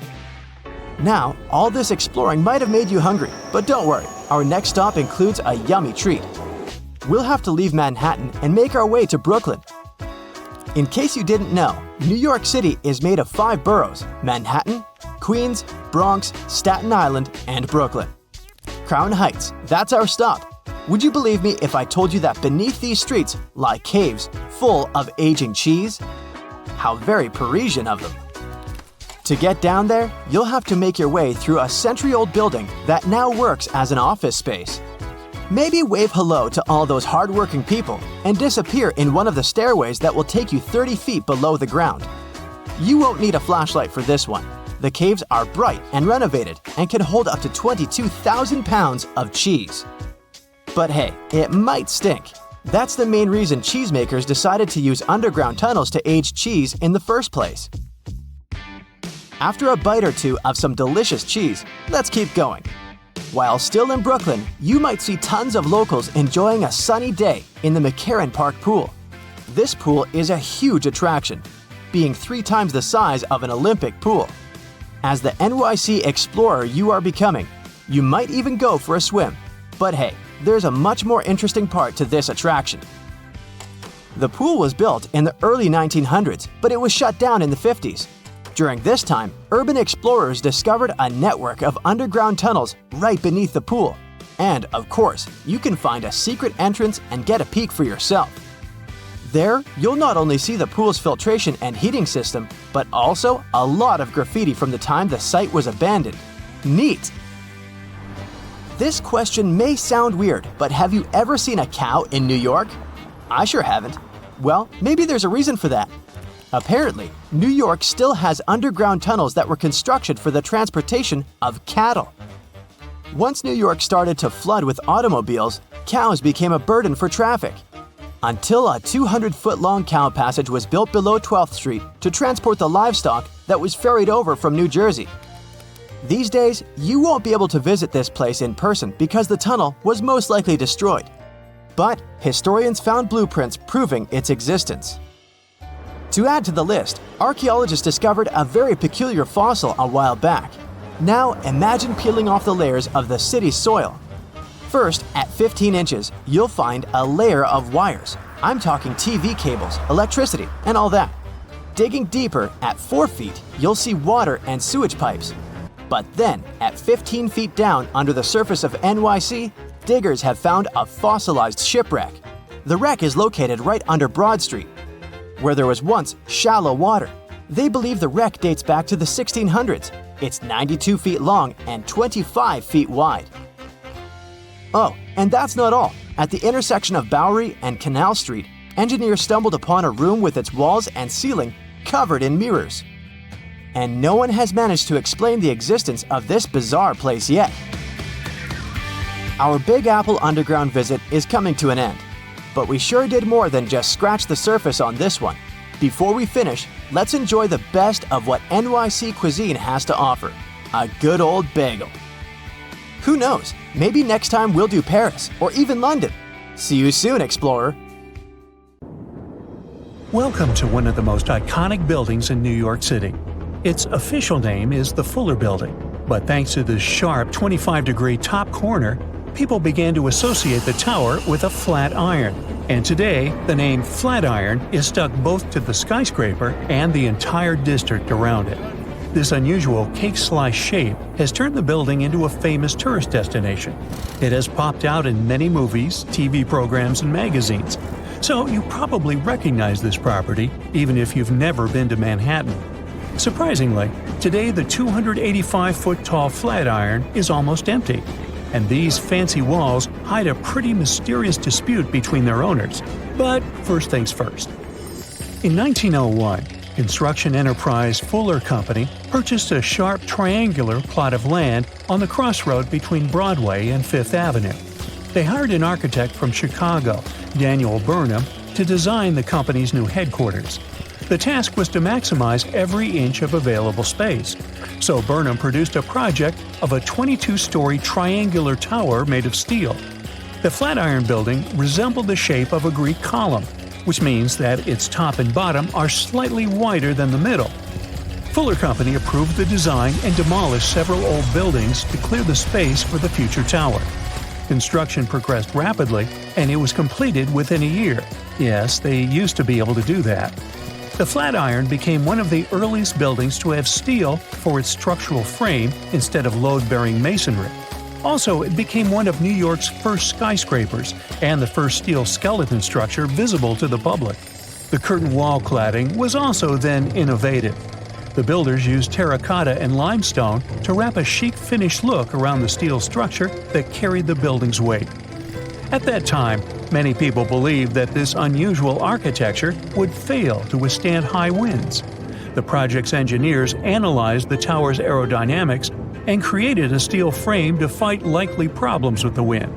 Now, all this exploring might have made you hungry, but don't worry, our next stop includes a yummy treat. We'll have to leave Manhattan and make our way to Brooklyn. In case you didn't know, New York City is made of 5 boroughs: Manhattan, Queens, Bronx, Staten Island, and Brooklyn. Crown Heights, that's our stop. Would you believe me if I told you that beneath these streets lie caves full of aging cheese? How very Parisian of them. To get down there, you'll have to make your way through a century-old building that now works as an office space. Maybe wave hello to all those hard-working people and disappear in one of the stairways that will take you 30 feet below the ground. You won't need a flashlight for this one. The caves are bright and renovated and can hold up to 22,000 pounds of cheese. But hey, it might stink. That's the main reason cheesemakers decided to use underground tunnels to age cheese in the first place. After a bite or two of some delicious cheese, let's keep going. While still in Brooklyn, you might see tons of locals enjoying a sunny day in the McCarran Park pool. This pool is a huge attraction, being 3 times the size of an Olympic pool. As the NYC explorer you are becoming, you might even go for a swim. But hey, there's a much more interesting part to this attraction. The pool was built in the early 1900s, but it was shut down in the 50s. During this time, urban explorers discovered a network of underground tunnels right beneath the pool. And, of course, you can find a secret entrance and get a peek for yourself. There, you'll not only see the pool's filtration and heating system, but also a lot of graffiti from the time the site was abandoned. Neat! This question may sound weird, but have you ever seen a cow in New York? I sure haven't. Well, maybe there's a reason for that. Apparently, New York still has underground tunnels that were constructed for the transportation of cattle. Once New York started to flood with automobiles, cows became a burden for traffic. Until a 200-foot-long cow passage was built below 12th Street to transport the livestock that was ferried over from New Jersey. These days, you won't be able to visit this place in person because the tunnel was most likely destroyed. But historians found blueprints proving its existence. To add to the list, archaeologists discovered a very peculiar fossil a while back. Now imagine peeling off the layers of the city's soil. First, at 15 inches, you'll find a layer of wires. I'm talking TV cables, electricity, and all that. Digging deeper, at 4 feet, you'll see water and sewage pipes. But then, at 15 feet down under the surface of NYC, diggers have found a fossilized shipwreck. The wreck is located right under Broad Street, where there was once shallow water. They believe the wreck dates back to the 1600s. It's 92 feet long and 25 feet wide. Oh, and that's not all. At the intersection of Bowery and Canal Street, engineers stumbled upon a room with its walls and ceiling covered in mirrors. And no one has managed to explain the existence of this bizarre place yet. Our Big Apple Underground visit is coming to an end, but we sure did more than just scratch the surface on this one. Before we finish, let's enjoy the best of what NYC cuisine has to offer, a good old bagel. Who knows, maybe next time we'll do Paris or even London. See you soon, explorer. Welcome to one of the most iconic buildings in New York City. Its official name is the Fuller Building, but thanks to the sharp 25-degree top corner, people began to associate the tower with a flat iron. And today, the name Flatiron is stuck both to the skyscraper and the entire district around it. This unusual cake-slice shape has turned the building into a famous tourist destination. It has popped out in many movies, TV programs, and magazines. So you probably recognize this property, even if you've never been to Manhattan. Surprisingly, today the 285-foot-tall Flatiron is almost empty. And these fancy walls hide a pretty mysterious dispute between their owners. But first things first. In 1901, construction enterprise Fuller Company purchased a sharp triangular plot of land on the crossroad between Broadway and Fifth Avenue. They hired an architect from Chicago, Daniel Burnham, to design the company's new headquarters. The task was to maximize every inch of available space. So Burnham produced a project of a 22-story triangular tower made of steel. The Flatiron Building resembled the shape of a Greek column, which means that its top and bottom are slightly wider than the middle. Fuller Company approved the design and demolished several old buildings to clear the space for the future tower. Construction progressed rapidly, and it was completed within a year. Yes, they used to be able to do that. The Flatiron became one of the earliest buildings to have steel for its structural frame instead of load-bearing masonry. Also, it became one of New York's first skyscrapers and the first steel skeleton structure visible to the public. The curtain wall cladding was also then innovative. The builders used terracotta and limestone to wrap a chic finished look around the steel structure that carried the building's weight. At that time, many people believed that this unusual architecture would fail to withstand high winds. The project's engineers analyzed the tower's aerodynamics and created a steel frame to fight likely problems with the wind.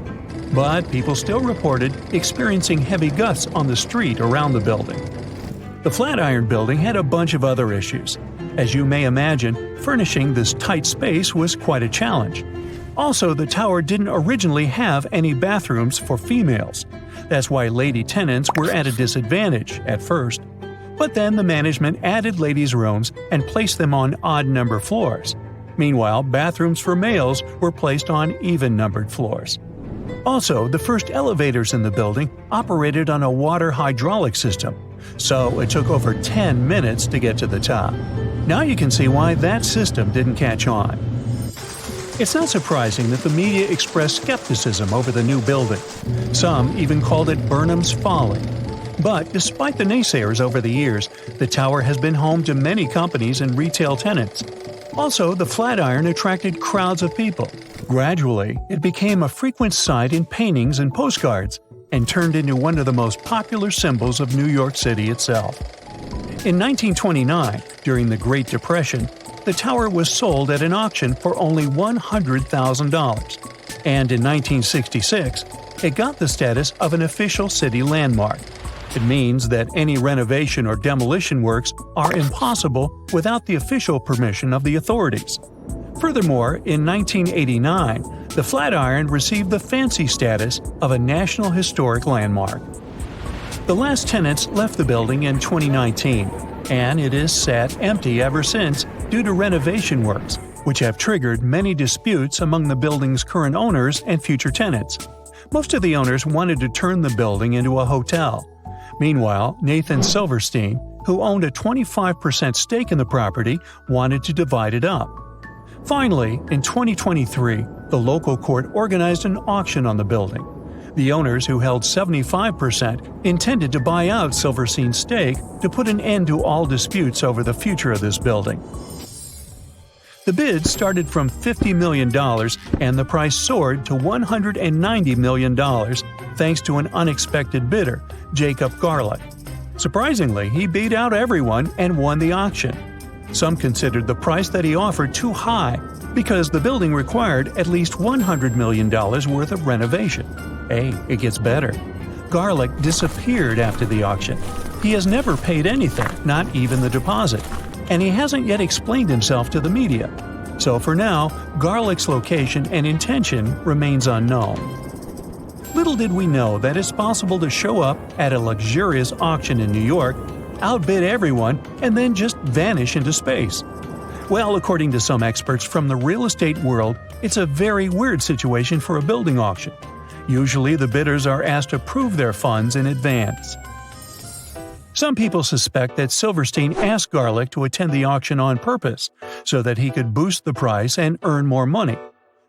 But people still reported experiencing heavy gusts on the street around the building. The Flatiron Building had a bunch of other issues. As you may imagine, furnishing this tight space was quite a challenge. Also, the tower didn't originally have any bathrooms for females. That's why lady tenants were at a disadvantage at first. But then the management added ladies' rooms and placed them on odd-number floors. Meanwhile, bathrooms for males were placed on even-numbered floors. Also, the first elevators in the building operated on a water hydraulic system, so it took over 10 minutes to get to the top. Now you can see why that system didn't catch on. It's not surprising that the media expressed skepticism over the new building. Some even called it Burnham's folly. But despite the naysayers over the years, the tower has been home to many companies and retail tenants. Also, the Flatiron attracted crowds of people. Gradually, it became a frequent sight in paintings and postcards, and turned into one of the most popular symbols of New York City itself. In 1929, during the Great Depression, the tower was sold at an auction for only $100,000. and in 1966, it got the status of an official city landmark. It means that any renovation or demolition works are impossible without the official permission of the authorities. Furthermore, in 1989, the Flatiron received the fancy status of a National Historic Landmark. The last tenants left the building in 2019, and it is sat empty ever since due to renovation works, which have triggered many disputes among the building's current owners and future tenants. Most of the owners wanted to turn the building into a hotel. Meanwhile, Nathan Silverstein, who owned a 25% stake in the property, wanted to divide it up. Finally, in 2023, the local court organized an auction on the building. The owners, who held 75%, intended to buy out Silverstein's stake to put an end to all disputes over the future of this building. The bid started from $50 million and the price soared to $190 million thanks to an unexpected bidder, Jacob Garlick. Surprisingly, he beat out everyone and won the auction. Some considered the price that he offered too high because the building required at least $100 million worth of renovation. Hey, it gets better. Garlick disappeared after the auction. He has never paid anything, not even the deposit, and he hasn't yet explained himself to the media. So for now, Garlick's location and intention remains unknown. Little did we know that it's possible to show up at a luxurious auction in New York, outbid everyone, and then just vanish into space. Well, according to some experts from the real estate world, it's a very weird situation for a building auction. Usually the bidders are asked to prove their funds in advance. Some people suspect that Silverstein asked Garlick to attend the auction on purpose, so that he could boost the price and earn more money.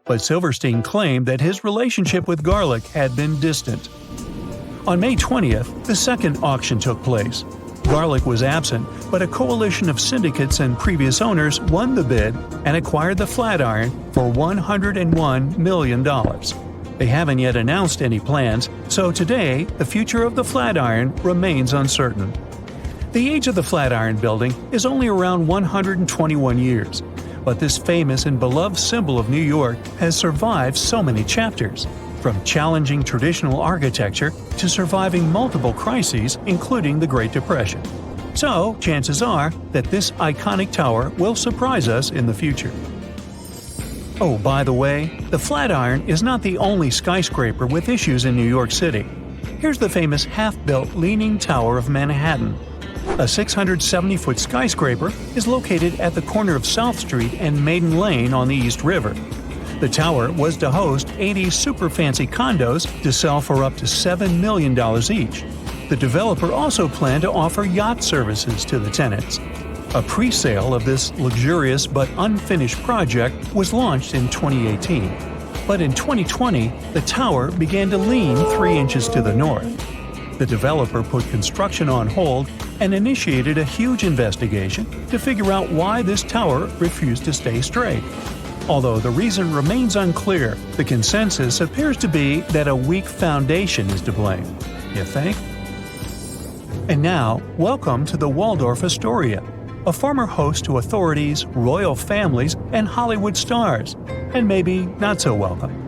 But Silverstein claimed that his relationship with Garlick had been distant. On May 20th, the second auction took place. Garlick was absent, but a coalition of syndicates and previous owners won the bid and acquired the Flatiron for $101 million. They haven't yet announced any plans, so today the future of the Flatiron remains uncertain. The age of the Flatiron Building is only around 121 years, but this famous and beloved symbol of New York has survived so many chapters, from challenging traditional architecture to surviving multiple crises, including the Great Depression. So, chances are that this iconic tower will surprise us in the future. Oh, by the way, the Flatiron is not the only skyscraper with issues in New York City. Here's the famous half-built Leaning Tower of Manhattan. A 670-foot skyscraper is located at the corner of South Street and Maiden Lane on the East River. The tower was to host 80 super fancy condos to sell for up to $7 million each. The developer also planned to offer yacht services to the tenants. A pre-sale of this luxurious but unfinished project was launched in 2018. But in 2020, the tower began to lean 3 inches to the north. The developer put construction on hold and initiated a huge investigation to figure out why this tower refused to stay straight. Although the reason remains unclear, the consensus appears to be that a weak foundation is to blame. You think? And now, welcome to the Waldorf Astoria, a former host to authorities, royal families, and Hollywood stars, and maybe not so welcome.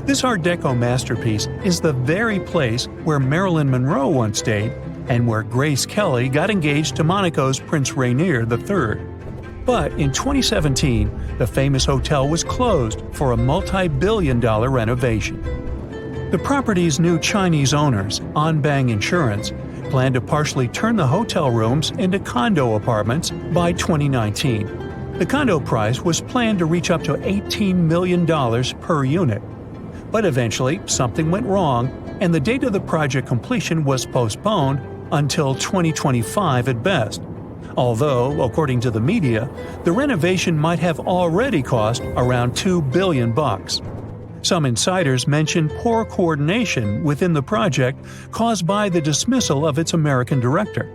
This Art Deco masterpiece is the very place where Marilyn Monroe once stayed and where Grace Kelly got engaged to Monaco's Prince Rainier III. But in 2017, the famous hotel was closed for a multi-billion-dollar renovation. The property's new Chinese owners, Anbang Insurance, plan to partially turn the hotel rooms into condo apartments by 2019. The condo price was planned to reach up to $18 million per unit. But eventually, something went wrong, and the date of the project completion was postponed until 2025 at best. Although, according to the media, the renovation might have already cost around $2 billion. Some insiders mentioned poor coordination within the project caused by the dismissal of its American director.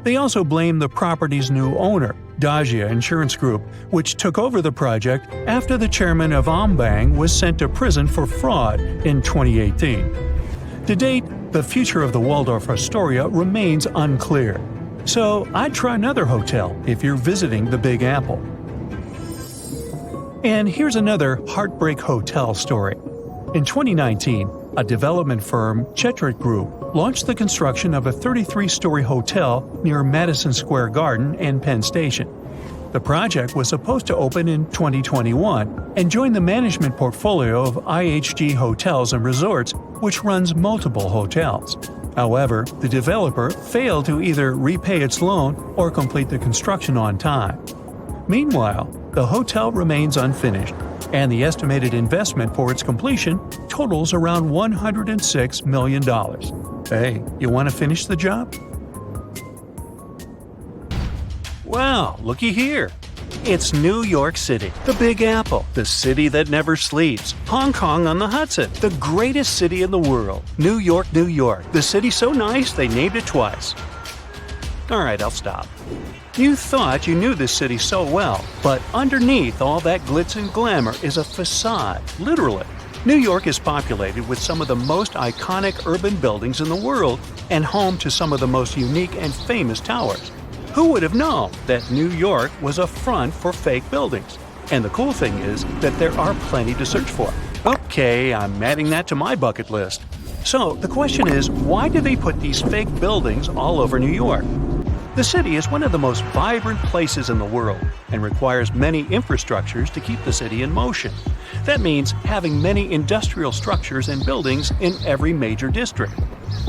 They also blamed the property's new owner, Dagia Insurance Group, which took over the project after the chairman of Anbang was sent to prison for fraud in 2018. To date, the future of the Waldorf Astoria remains unclear. So I'd try another hotel if you're visiting the Big Apple. And here's another heartbreak hotel story. In 2019, a development firm, Chetrick Group, launched the construction of a 33-story hotel near Madison Square Garden and Penn Station. The project was supposed to open in 2021 and join the management portfolio of IHG Hotels and Resorts, which runs multiple hotels. However, the developer failed to either repay its loan or complete the construction on time. Meanwhile, the hotel remains unfinished, and the estimated investment for its completion totals around $106 million. Hey, you want to finish the job? Wow, looky here. It's New York City, the Big Apple, the city that never sleeps. Hong Kong on the Hudson, the greatest city in the world. New York, New York, the city so nice they named it twice. Alright, I'll stop. You thought you knew this city so well, but underneath all that glitz and glamour is a facade, literally. New York is populated with some of the most iconic urban buildings in the world and home to some of the most unique and famous towers. Who would have known that New York was a front for fake buildings? And the cool thing is that there are plenty to search for. Okay, I'm adding that to my bucket list. So the question is, why do they put these fake buildings all over New York? The city is one of the most vibrant places in the world and requires many infrastructures to keep the city in motion. That means having many industrial structures and buildings in every major district.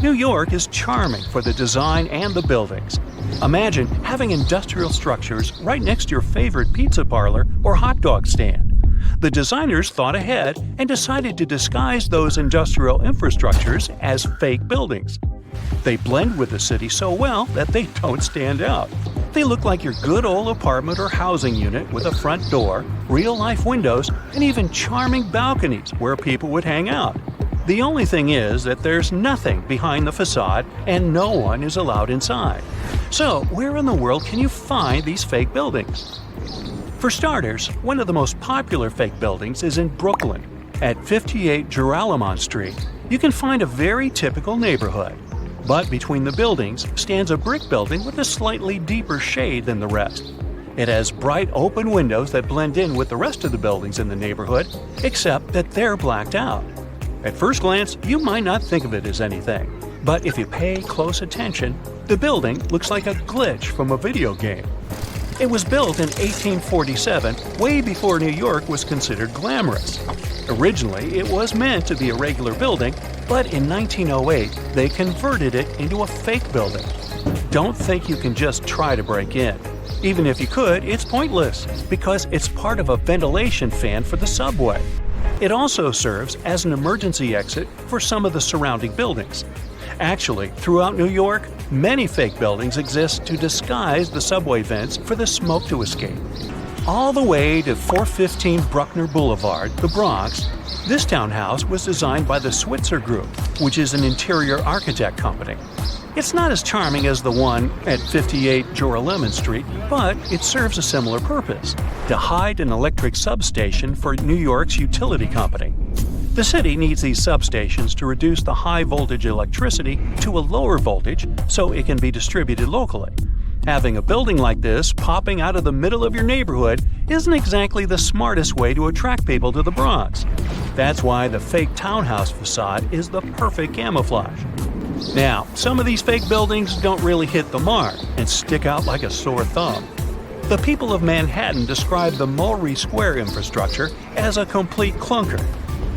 New York is charming for the design and the buildings. Imagine having industrial structures right next to your favorite pizza parlor or hot dog stand. The designers thought ahead and decided to disguise those industrial infrastructures as fake buildings. They blend with the city so well that they don't stand out. They look like your good old apartment or housing unit with a front door, real-life windows, and even charming balconies where people would hang out. The only thing is that there's nothing behind the facade and no one is allowed inside. So, where in the world can you find these fake buildings? For starters, one of the most popular fake buildings is in Brooklyn. At 58 Joralemon Street, you can find a very typical neighborhood. But between the buildings stands a brick building with a slightly deeper shade than the rest. It has bright open windows that blend in with the rest of the buildings in the neighborhood, except that they're blacked out. At first glance, you might not think of it as anything, but if you pay close attention, the building looks like a glitch from a video game. It was built in 1847, way before New York was considered glamorous. Originally, it was meant to be a regular building, but in 1908, they converted it into a fake building. Don't think you can just try to break in. Even if you could, it's pointless, because it's part of a ventilation fan for the subway. It also serves as an emergency exit for some of the surrounding buildings. Actually, throughout New York, many fake buildings exist to disguise the subway vents for the smoke to escape. All the way to 415 Bruckner Boulevard, the Bronx, this townhouse was designed by the Switzer Group, which is an interior architect company. It's not as charming as the one at 58 Joralemon Street, but it serves a similar purpose: to hide an electric substation for New York's utility company. The city needs these substations to reduce the high-voltage electricity to a lower voltage so it can be distributed locally. Having a building like this popping out of the middle of your neighborhood isn't exactly the smartest way to attract people to the Bronx. That's why the fake townhouse facade is the perfect camouflage. Now, some of these fake buildings don't really hit the mark and stick out like a sore thumb. The people of Manhattan describe the Mulberry Square infrastructure as a complete clunker.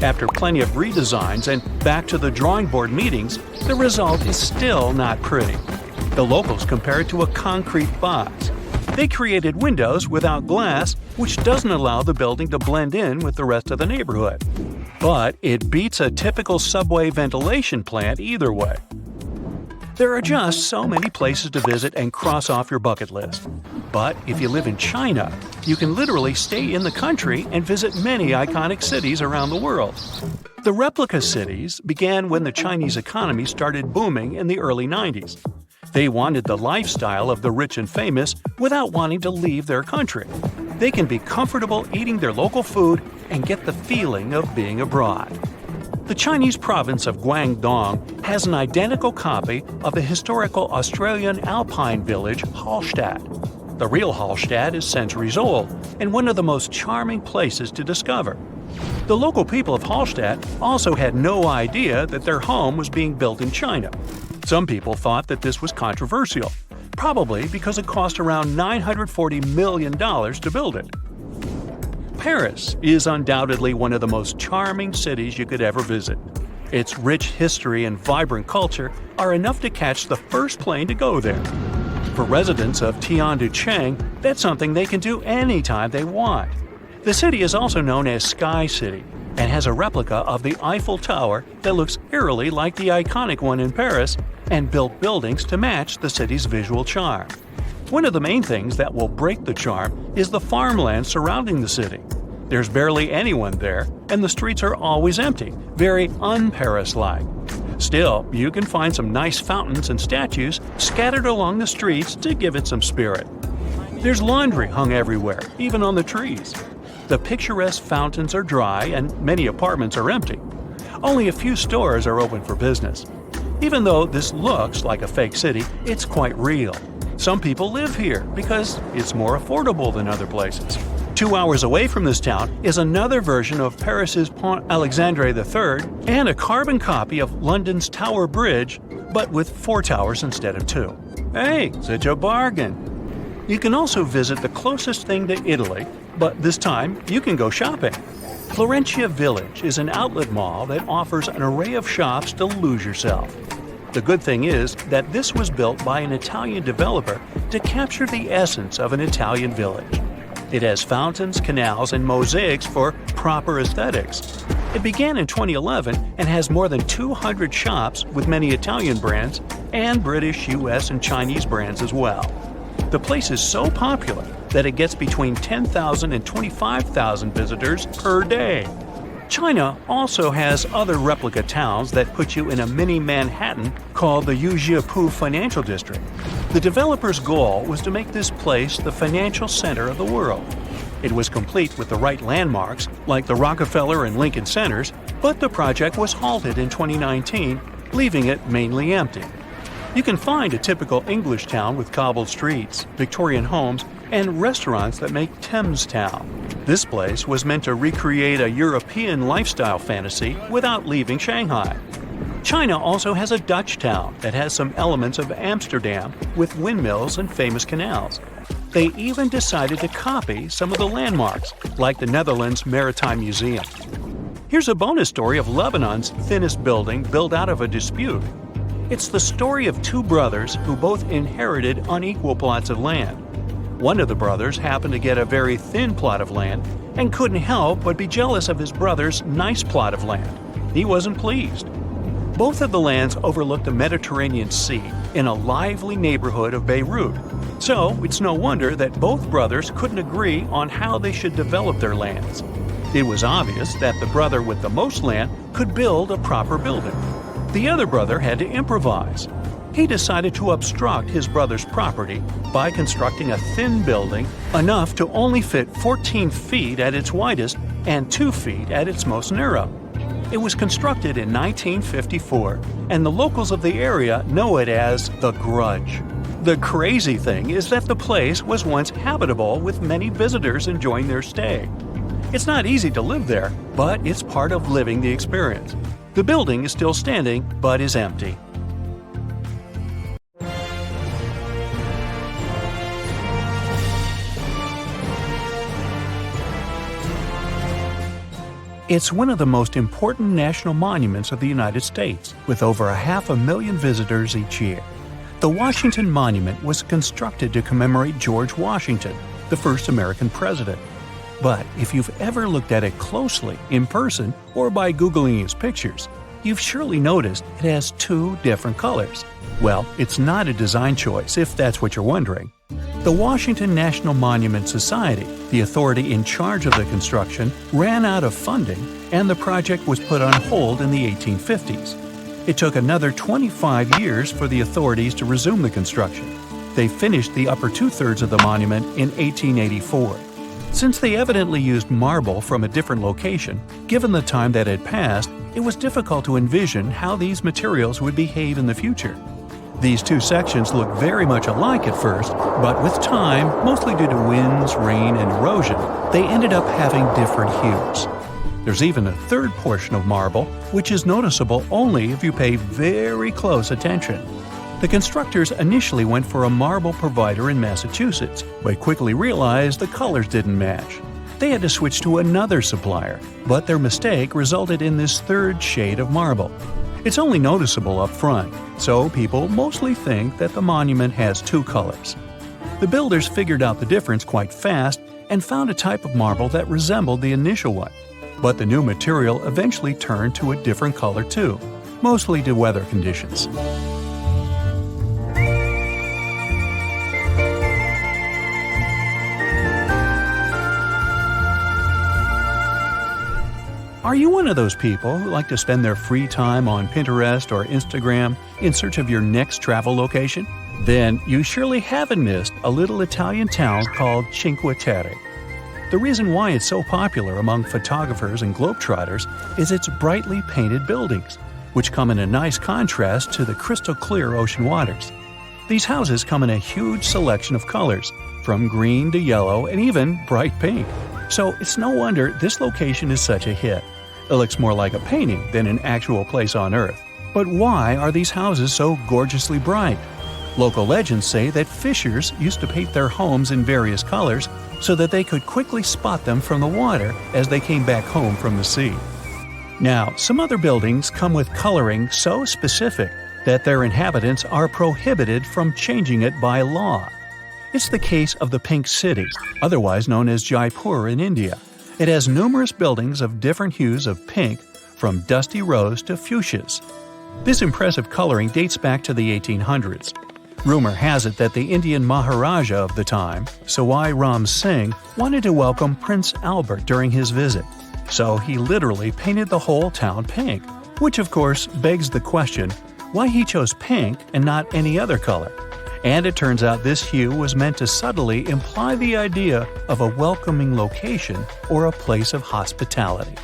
After plenty of redesigns and back to the drawing board meetings, the result is still not pretty. The locals compare it to a concrete box. They created windows without glass, which doesn't allow the building to blend in with the rest of the neighborhood. But it beats a typical subway ventilation plant either way. There are just so many places to visit and cross off your bucket list. But if you live in China, you can literally stay in the country and visit many iconic cities around the world. The replica cities began when the Chinese economy started booming in the early 90s. They wanted the lifestyle of the rich and famous without wanting to leave their country. They can be comfortable eating their local food and get the feeling of being abroad. The Chinese province of Guangdong has an identical copy of the historical Australian alpine village Hallstatt. The real Hallstatt is centuries old and one of the most charming places to discover. The local people of Hallstatt also had no idea that their home was being built in China. Some people thought that this was controversial, probably because it cost around $940 million to build it. Paris is undoubtedly one of the most charming cities you could ever visit. Its rich history and vibrant culture are enough to catch the first plane to go there. For residents of Tian-du-Cheng, that's something they can do anytime they want. The city is also known as Sky City and has a replica of the Eiffel Tower that looks eerily like the iconic one in Paris and built buildings to match the city's visual charm. One of the main things that will break the charm is the farmland surrounding the city. There's barely anyone there, and the streets are always empty, very un-Paris-like. Still, you can find some nice fountains and statues scattered along the streets to give it some spirit. There's laundry hung everywhere, even on the trees. The picturesque fountains are dry and many apartments are empty. Only a few stores are open for business. Even though this looks like a fake city, it's quite real. Some people live here because it's more affordable than other places. 2 hours away from this town is another version of Paris's Pont Alexandre III and a carbon copy of London's Tower Bridge, but with 4 towers instead of 2. Hey, such a bargain! You can also visit the closest thing to Italy, but this time you can go shopping. Florentia Village is an outlet mall that offers an array of shops to lose yourself. The good thing is that this was built by an Italian developer to capture the essence of an Italian village. It has fountains, canals, and mosaics for proper aesthetics. It began in 2011 and has more than 200 shops with many Italian brands and British, US, and Chinese brands as well. The place is so popular that it gets between 10,000 and 25,000 visitors per day. China also has other replica towns that put you in a mini Manhattan called the Yujiapu Financial District. The developer's goal was to make this place the financial center of the world. It was complete with the right landmarks, like the Rockefeller and Lincoln Centers, but the project was halted in 2019, leaving it mainly empty. You can find a typical English town with cobbled streets, Victorian homes, and restaurants that make Thames Town. This place was meant to recreate a European lifestyle fantasy without leaving Shanghai. China also has a Dutch town that has some elements of Amsterdam with windmills and famous canals. They even decided to copy some of the landmarks, like the Netherlands Maritime Museum. Here's a bonus story of Lebanon's thinnest building built out of a dispute. It's the story of 2 brothers who both inherited unequal plots of land. One of the brothers happened to get a very thin plot of land and couldn't help but be jealous of his brother's nice plot of land. He wasn't pleased. Both of the lands overlooked the Mediterranean Sea in a lively neighborhood of Beirut. So it's no wonder that both brothers couldn't agree on how they should develop their lands. It was obvious that the brother with the most land could build a proper building. The other brother had to improvise. He decided to obstruct his brother's property by constructing a thin building enough to only fit 14 feet at its widest and 2 feet at its most narrow. It was constructed in 1954, and the locals of the area know it as the Grudge. The crazy thing is that the place was once habitable with many visitors enjoying their stay. It's not easy to live there, but it's part of living the experience. The building is still standing, but is empty. It's one of the most important national monuments of the United States, with over 500,000 visitors each year. The Washington Monument was constructed to commemorate George Washington, the first American president. But if you've ever looked at it closely, in person, or by Googling its pictures, you've surely noticed it has 2 different colors. Well, it's not a design choice, if that's what you're wondering. The Washington National Monument Society, the authority in charge of the construction, ran out of funding, and the project was put on hold in the 1850s. It took another 25 years for the authorities to resume the construction. They finished the upper 2/3 of the monument in 1884. Since they evidently used marble from a different location, given the time that had passed, it was difficult to envision how these materials would behave in the future. These 2 sections looked very much alike at first, but with time, mostly due to winds, rain, and erosion, they ended up having different hues. There's even a third portion of marble, which is noticeable only if you pay very close attention. The constructors initially went for a marble provider in Massachusetts, but quickly realized the colors didn't match. They had to switch to another supplier, but their mistake resulted in this third shade of marble. It's only noticeable up front, so people mostly think that the monument has two colors. The builders figured out the difference quite fast and found a type of marble that resembled the initial one. But the new material eventually turned to a different color too, mostly due to weather conditions. Are you one of those people who like to spend their free time on Pinterest or Instagram in search of your next travel location? Then you surely haven't missed a little Italian town called Cinque Terre. The reason why it's so popular among photographers and globetrotters is its brightly painted buildings, which come in a nice contrast to the crystal clear ocean waters. These houses come in a huge selection of colors, from green to yellow and even bright pink. So it's no wonder this location is such a hit. It looks more like a painting than an actual place on Earth. But why are these houses so gorgeously bright? Local legends say that fishers used to paint their homes in various colors so that they could quickly spot them from the water as they came back home from the sea. Now, some other buildings come with coloring so specific that their inhabitants are prohibited from changing it by law. It's the case of the Pink City, otherwise known as Jaipur in India. It has numerous buildings of different hues of pink, from dusty rose to fuchsias. This impressive coloring dates back to the 1800s. Rumor has it that the Indian Maharaja of the time, Sawai Ram Singh, wanted to welcome Prince Albert during his visit. So he literally painted the whole town pink, which of course begs the question, why he chose pink and not any other color? And it turns out this hue was meant to subtly imply the idea of a welcoming location or a place of hospitality.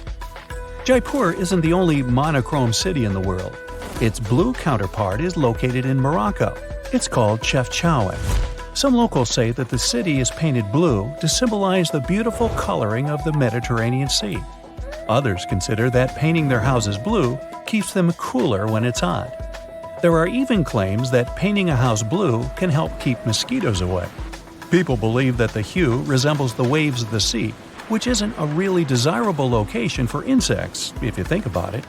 Jaipur isn't the only monochrome city in the world. Its blue counterpart is located in Morocco. It's called Chefchaouen. Some locals say that the city is painted blue to symbolize the beautiful coloring of the Mediterranean Sea. Others consider that painting their houses blue keeps them cooler when it's hot. There are even claims that painting a house blue can help keep mosquitoes away. People believe that the hue resembles the waves of the sea, which isn't a really desirable location for insects, if you think about it.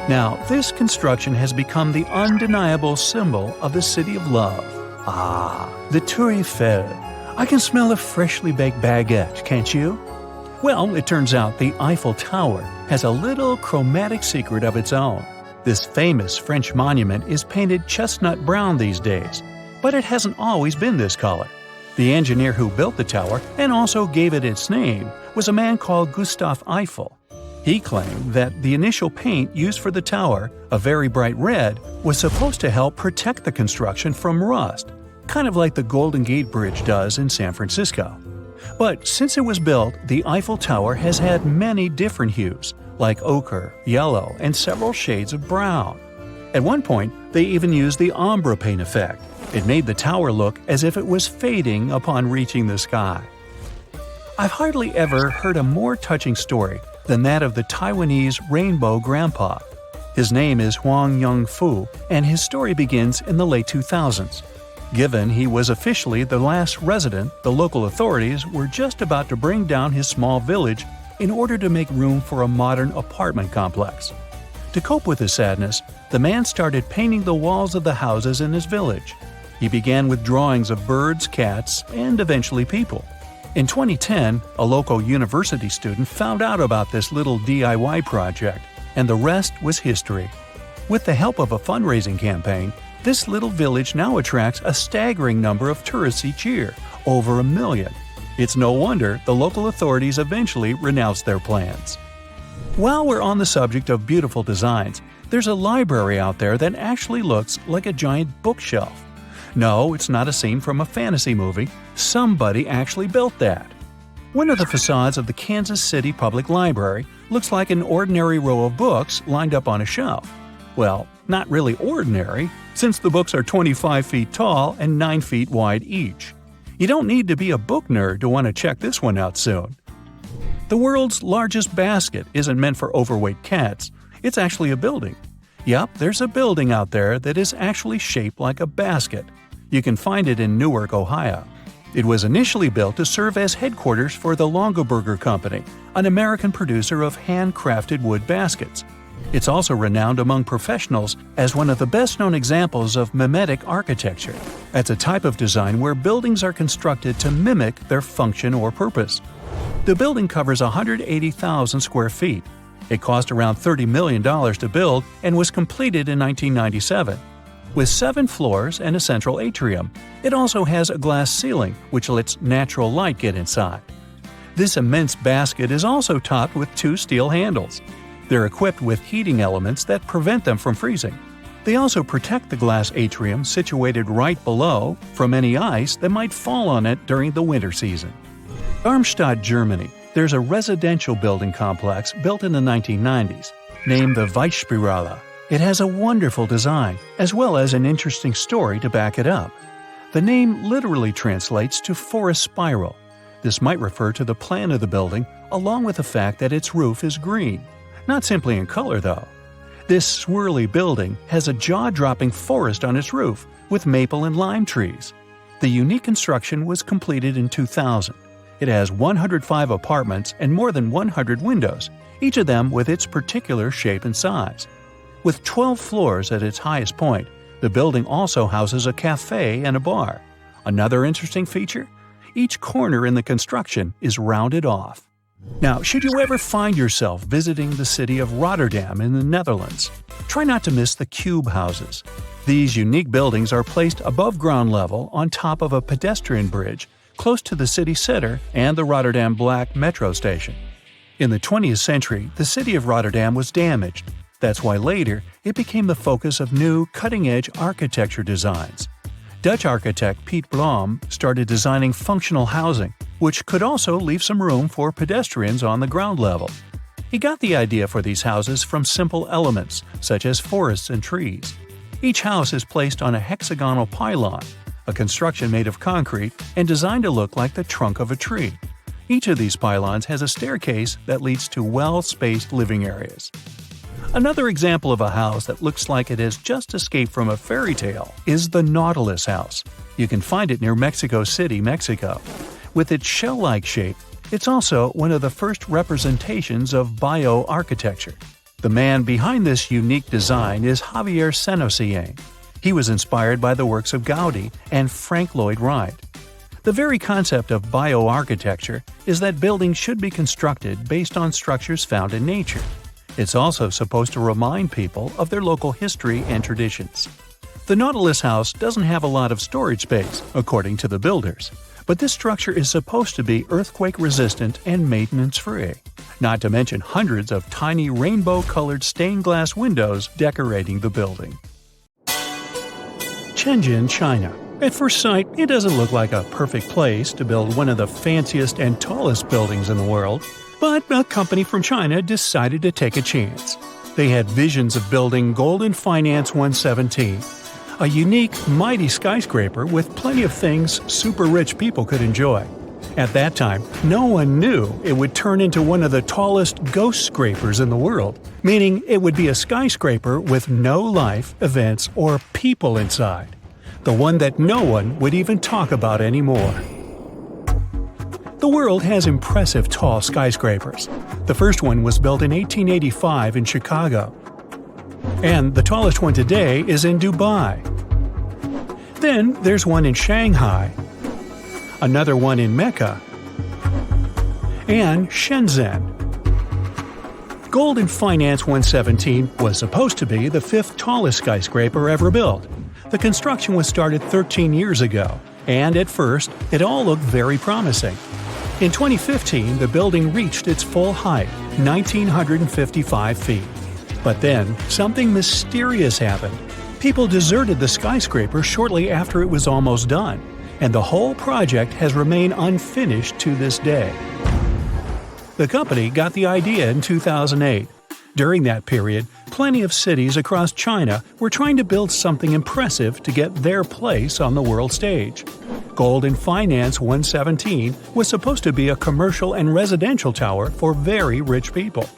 Now, this construction has become the undeniable symbol of the City of Love. The Tour Eiffel. I can smell a freshly baked baguette, can't you? Well, it turns out the Eiffel Tower has a little chromatic secret of its own. This famous French monument is painted chestnut brown these days, but it hasn't always been this color. The engineer who built the tower and also gave it its name was a man called Gustave Eiffel. He claimed that the initial paint used for the tower, a very bright red, was supposed to help protect the construction from rust, kind of like the Golden Gate Bridge does in San Francisco. But since it was built, the Eiffel Tower has had many different hues, like ochre, yellow, and several shades of brown. At one point, they even used the ombre paint effect. It made the tower look as if it was fading upon reaching the sky. I've hardly ever heard a more touching story than that of the Taiwanese Rainbow Grandpa. His name is Huang Yong-fu, and his story begins in the late 2000s. Given he was officially the last resident, the local authorities were just about to bring down his small village in order to make room for a modern apartment complex. To cope with his sadness, the man started painting the walls of the houses in his village. He began with drawings of birds, cats, and eventually people. In 2010, a local university student found out about this little DIY project, and the rest was history. With the help of a fundraising campaign, this little village now attracts a staggering number of tourists each year, over 1 million. It's no wonder the local authorities eventually renounced their plans. While we're on the subject of beautiful designs, there's a library out there that actually looks like a giant bookshelf. No, it's not a scene from a fantasy movie. Somebody actually built that. One of the facades of the Kansas City Public Library looks like an ordinary row of books lined up on a shelf. Well, not really ordinary. since the books are 25 feet tall and 9 feet wide each. You don't need to be a book nerd to want to check this one out soon. The world's largest basket isn't meant for overweight cats, it's actually a building. Yup, there's a building out there that is actually shaped like a basket. You can find it in Newark, Ohio. It was initially built to serve as headquarters for the Longaberger Company, an American producer of handcrafted wood baskets. It's also renowned among professionals as one of the best-known examples of mimetic architecture. That's a type of design where buildings are constructed to mimic their function or purpose. The building covers 180,000 square feet. It cost around $30 million to build and was completed in 1997. With 7 floors and a central atrium, it also has a glass ceiling which lets natural light get inside. This immense basket is also topped with 2 steel handles. They're equipped with heating elements that prevent them from freezing. They also protect the glass atrium situated right below from any ice that might fall on it during the winter season. Darmstadt, Germany, there's a residential building complex built in the 1990s, named the Weissspirale. It has a wonderful design, as well as an interesting story to back it up. The name literally translates to forest spiral. This might refer to the plan of the building, along with the fact that its roof is green. Not simply in color, though. This swirly building has a jaw-dropping forest on its roof, with maple and lime trees. The unique construction was completed in 2000. It has 105 apartments and more than 100 windows, each of them with its particular shape and size. With 12 floors at its highest point, the building also houses a cafe and a bar. Another interesting feature? Each corner in the construction is rounded off. Now, should you ever find yourself visiting the city of Rotterdam in the Netherlands, try not to miss the cube houses. These unique buildings are placed above ground level on top of a pedestrian bridge close to the city center and the Rotterdam Black metro station. In the 20th century, the city of Rotterdam was damaged. That's why later it became the focus of new, cutting-edge architecture designs. Dutch architect Piet Blom started designing functional housing, which could also leave some room for pedestrians on the ground level. He got the idea for these houses from simple elements, such as forests and trees. Each house is placed on a hexagonal pylon, a construction made of concrete and designed to look like the trunk of a tree. Each of these pylons has a staircase that leads to well-spaced living areas. Another example of a house that looks like it has just escaped from a fairy tale is the Nautilus House. You can find it near Mexico City, Mexico. With its shell-like shape, it's also one of the first representations of bioarchitecture. The man behind this unique design is Javier Senocien. He was inspired by the works of Gaudi and Frank Lloyd Wright. The very concept of bioarchitecture is that buildings should be constructed based on structures found in nature. It's also supposed to remind people of their local history and traditions. The Nautilus House doesn't have a lot of storage space, according to the builders, but this structure is supposed to be earthquake-resistant and maintenance-free. Not to mention hundreds of tiny rainbow-colored stained glass windows decorating the building. Shenzhen, China. At first sight, it doesn't look like a perfect place to build one of the fanciest and tallest buildings in the world. But a company from China decided to take a chance. They had visions of building Golden Finance 117, a unique, mighty skyscraper with plenty of things super rich people could enjoy. At that time, no one knew it would turn into one of the tallest ghost scrapers in the world, meaning it would be a skyscraper with no life, events, or people inside. The one that no one would even talk about anymore. The world has impressive tall skyscrapers. The first one was built in 1885 in Chicago. And the tallest one today is in Dubai. Then there's one in Shanghai, another one in Mecca, and Shenzhen. Golden Finance 117 was supposed to be the 5th tallest skyscraper ever built. The construction was started 13 years ago, and at first, it all looked very promising. In 2015, the building reached its full height, 1,955 feet. But then, something mysterious happened. People deserted the skyscraper shortly after it was almost done, and the whole project has remained unfinished to this day. The company got the idea in 2008. During that period, plenty of cities across China were trying to build something impressive to get their place on the world stage. Golden Finance 117 was supposed to be a commercial and residential tower for very rich people.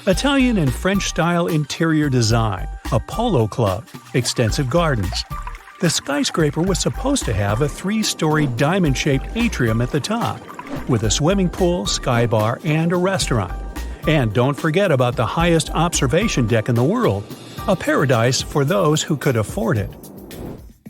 Italian and French-style interior design, a polo club, extensive gardens. The skyscraper was supposed to have a 3-story diamond-shaped atrium at the top, with a swimming pool, sky bar, and a restaurant. And don't forget about the highest observation deck in the world, a paradise for those who could afford it.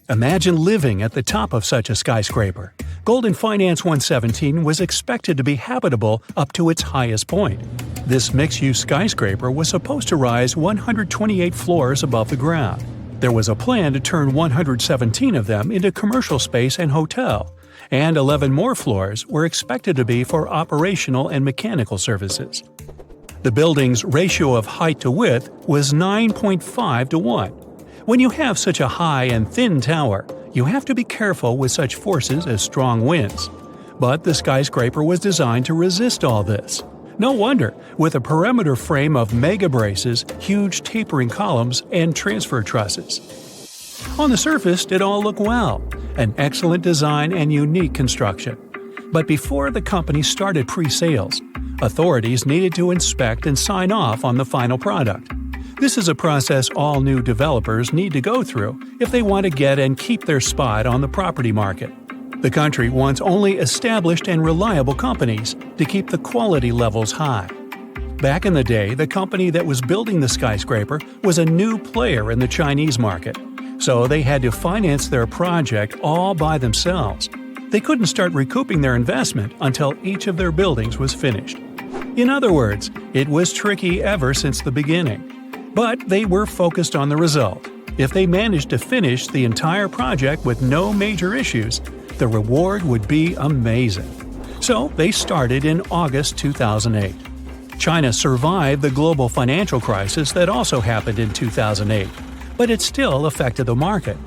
Imagine living at the top of such a skyscraper. Golden Finance 117 was expected to be habitable up to its highest point. This mixed-use skyscraper was supposed to rise 128 floors above the ground. There was a plan to turn 117 of them into commercial space and hotel, and 11 more floors were expected to be for operational and mechanical services. The building's ratio of height to width was 9.5 to 1. When you have such a high and thin tower, you have to be careful with such forces as strong winds. But the skyscraper was designed to resist all this. No wonder, with a perimeter frame of mega braces, huge tapering columns, and transfer trusses. On the surface, it all looked well, an excellent design and unique construction. But before the company started pre-sales, authorities needed to inspect and sign off on the final product. This is a process all new developers need to go through if they want to get and keep their spot on the property market. The country wants only established and reliable companies to keep the quality levels high. Back in the day, the company that was building the skyscraper was a new player in the Chinese market, so they had to finance their project all by themselves. They couldn't start recouping their investment until each of their buildings was finished. In other words, it was tricky ever since the beginning. But they were focused on the result. If they managed to finish the entire project with no major issues, the reward would be amazing. So they started in August 2008. China survived the global financial crisis that also happened in 2008, but it still affected the market.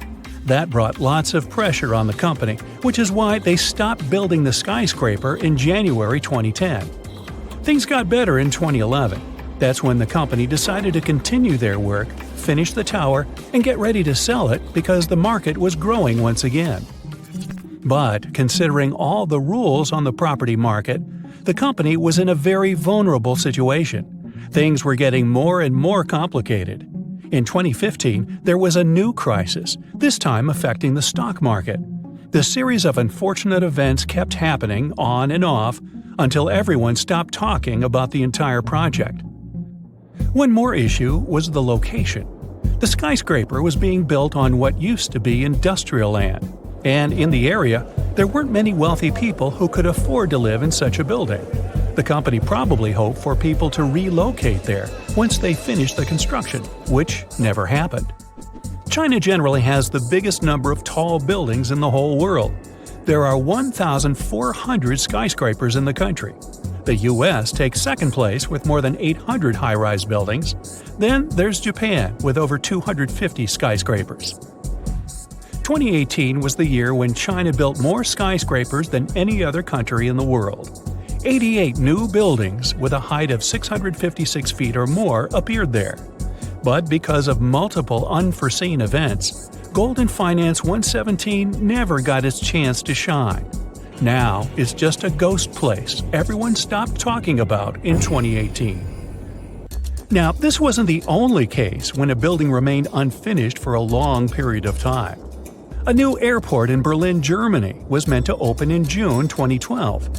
That brought lots of pressure on the company, which is why they stopped building the skyscraper in January 2010. Things got better in 2011. That's when the company decided to continue their work, finish the tower, and get ready to sell it because the market was growing once again. But considering all the rules on the property market, the company was in a very vulnerable situation. Things were getting more and more complicated. In 2015, there was a new crisis, this time affecting the stock market. The series of unfortunate events kept happening on and off until everyone stopped talking about the entire project. One more issue was the location. The skyscraper was being built on what used to be industrial land, and in the area, there weren't many wealthy people who could afford to live in such a building. The company probably hoped for people to relocate there once they finished the construction, which never happened. China generally has the biggest number of tall buildings in the whole world. There are 1,400 skyscrapers in the country. The US takes second place with more than 800 high-rise buildings. Then there's Japan with over 250 skyscrapers. 2018 was the year when China built more skyscrapers than any other country in the world. 88 new buildings with a height of 656 feet or more appeared there. But because of multiple unforeseen events, Golden Finance 117 never got its chance to shine. Now it's just a ghost place everyone stopped talking about in 2018. Now, this wasn't the only case when a building remained unfinished for a long period of time. A new airport in Berlin, Germany was meant to open in June 2012.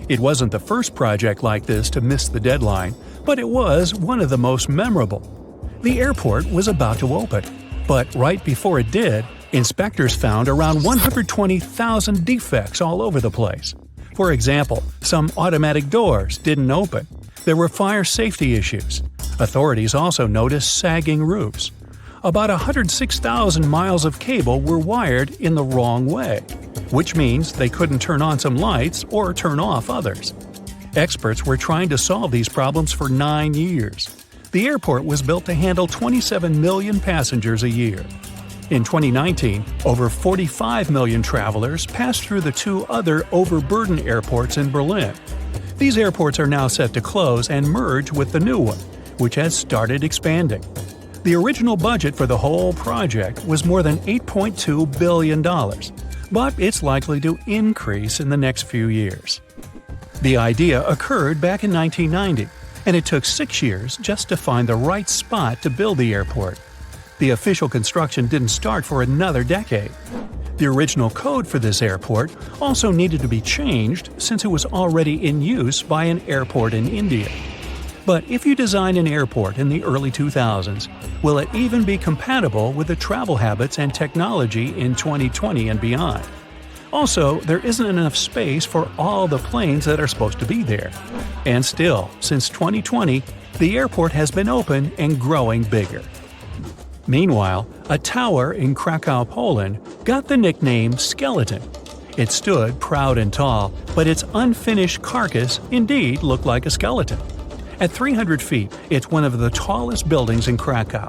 It wasn't the first project like this to miss the deadline, but it was one of the most memorable. The airport was about to open, but right before it did, inspectors found around 120,000 defects all over the place. For example, some automatic doors didn't open. There were fire safety issues. Authorities also noticed sagging roofs. About 106,000 miles of cable were wired in the wrong way, which means they couldn't turn on some lights or turn off others. Experts were trying to solve these problems for 9 years. The airport was built to handle 27 million passengers a year. In 2019, over 45 million travelers passed through the two other overburdened airports in Berlin. These airports are now set to close and merge with the new one, which has started expanding. The original budget for the whole project was more than $8.2 billion, but it's likely to increase in the next few years. The idea occurred back in 1990, and it took 6 years just to find the right spot to build the airport. The official construction didn't start for another decade. The original code for this airport also needed to be changed since it was already in use by an airport in India. But if you design an airport in the early 2000s, will it even be compatible with the travel habits and technology in 2020 and beyond? Also, there isn't enough space for all the planes that are supposed to be there. And still, since 2020, the airport has been open and growing bigger. Meanwhile, a tower in Krakow, Poland, got the nickname Skeleton. It stood proud and tall, but its unfinished carcass indeed looked like a skeleton. At 300 feet, it's one of the tallest buildings in Krakow.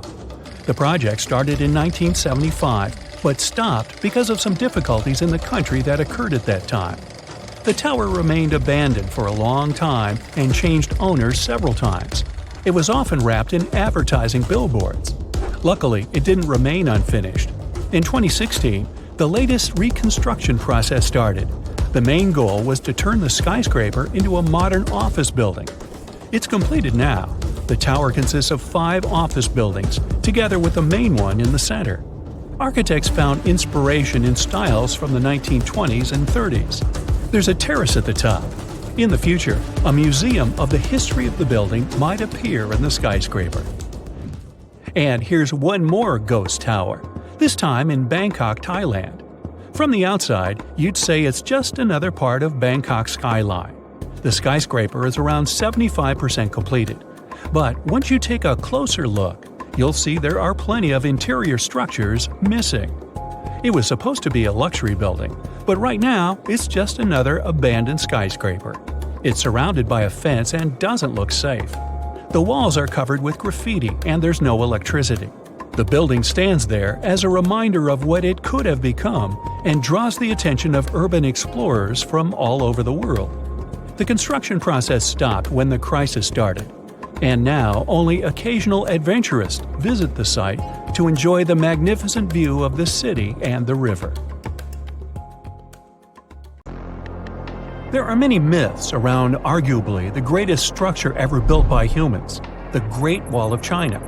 The project started in 1975, but stopped because of some difficulties in the country that occurred at that time. The tower remained abandoned for a long time and changed owners several times. It was often wrapped in advertising billboards. Luckily, it didn't remain unfinished. In 2016, the latest reconstruction process started. The main goal was to turn the skyscraper into a modern office building. It's completed now. The tower consists of 5 office buildings, together with the main one in the center. Architects found inspiration in styles from the 1920s and 30s. There's a terrace at the top. In the future, a museum of the history of the building might appear in the skyscraper. And here's one more ghost tower, this time in Bangkok, Thailand. From the outside, you'd say it's just another part of Bangkok's skyline. The skyscraper is around 75% completed. But once you take a closer look, you'll see there are plenty of interior structures missing. It was supposed to be a luxury building, but right now it's just another abandoned skyscraper. It's surrounded by a fence and doesn't look safe. The walls are covered with graffiti and there's no electricity. The building stands there as a reminder of what it could have become and draws the attention of urban explorers from all over the world. The construction process stopped when the crisis started, and now only occasional adventurists visit the site to enjoy the magnificent view of the city and the river. There are many myths around arguably the greatest structure ever built by humans, the Great Wall of China.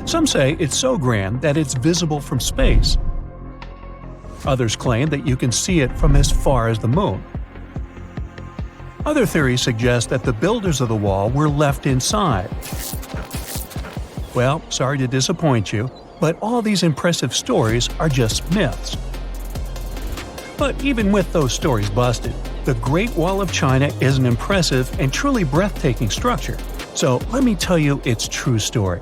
Some say it's so grand that it's visible from space. Others claim that you can see it from as far as the moon. Other theories suggest that the builders of the wall were left inside. Well, sorry to disappoint you, but all these impressive stories are just myths. But even with those stories busted, the Great Wall of China is an impressive and truly breathtaking structure. So let me tell you its true story.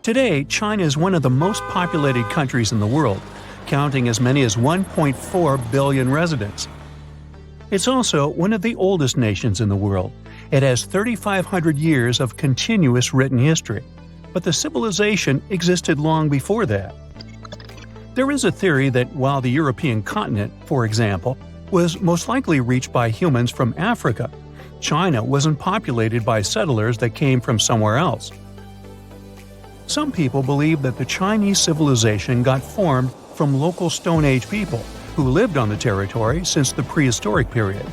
Today, China is one of the most populated countries in the world, counting as many as 1.4 billion residents. It's also one of the oldest nations in the world. It has 3,500 years of continuous written history, but the civilization existed long before that. There is a theory that while the European continent, for example, was most likely reached by humans from Africa, China wasn't populated by settlers that came from somewhere else. Some people believe that the Chinese civilization got formed from local Stone Age people who lived on the territory since the Prehistoric period.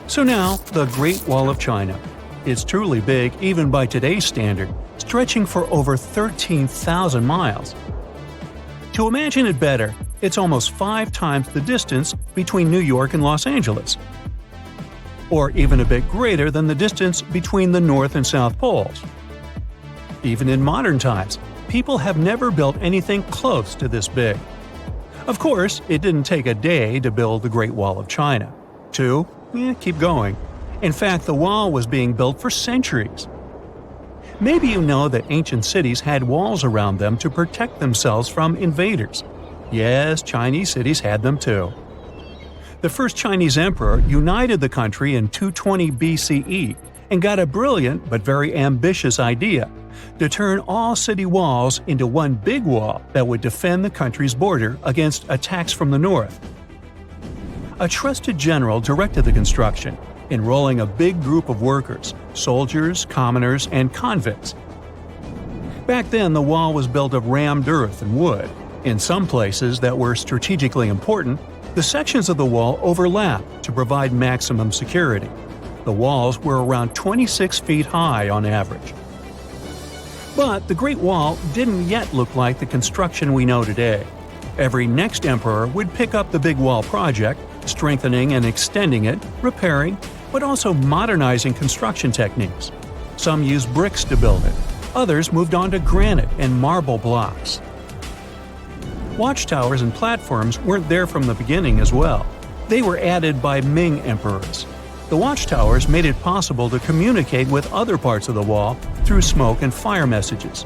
So now, the Great Wall of China. It's truly big even by today's standard, stretching for over 13,000 miles. To imagine it better, it's almost 5 times the distance between New York and Los Angeles. Or even a bit greater than the distance between the North and South Poles. Even in modern times, people have never built anything close to this big. Of course, it didn't take a day to build the Great Wall of China. 2? Keep going. In fact, the wall was being built for centuries. Maybe you know that ancient cities had walls around them to protect themselves from invaders. Yes, Chinese cities had them too. The first Chinese emperor united the country in 220 BCE and got a brilliant but very ambitious idea to turn all city walls into one big wall that would defend the country's border against attacks from the north. A trusted general directed the construction, enrolling a big group of workers, soldiers, commoners, and convicts. Back then, the wall was built of rammed earth and wood. In some places that were strategically important, the sections of the wall overlapped to provide maximum security. The walls were around 26 feet high on average. But the Great Wall didn't yet look like the construction we know today. Every next emperor would pick up the Big Wall project, strengthening and extending it, repairing, but also modernizing construction techniques. Some used bricks to build it. Others moved on to granite and marble blocks. Watchtowers and platforms weren't there from the beginning as well. They were added by Ming emperors. The watchtowers made it possible to communicate with other parts of the wall through smoke and fire messages.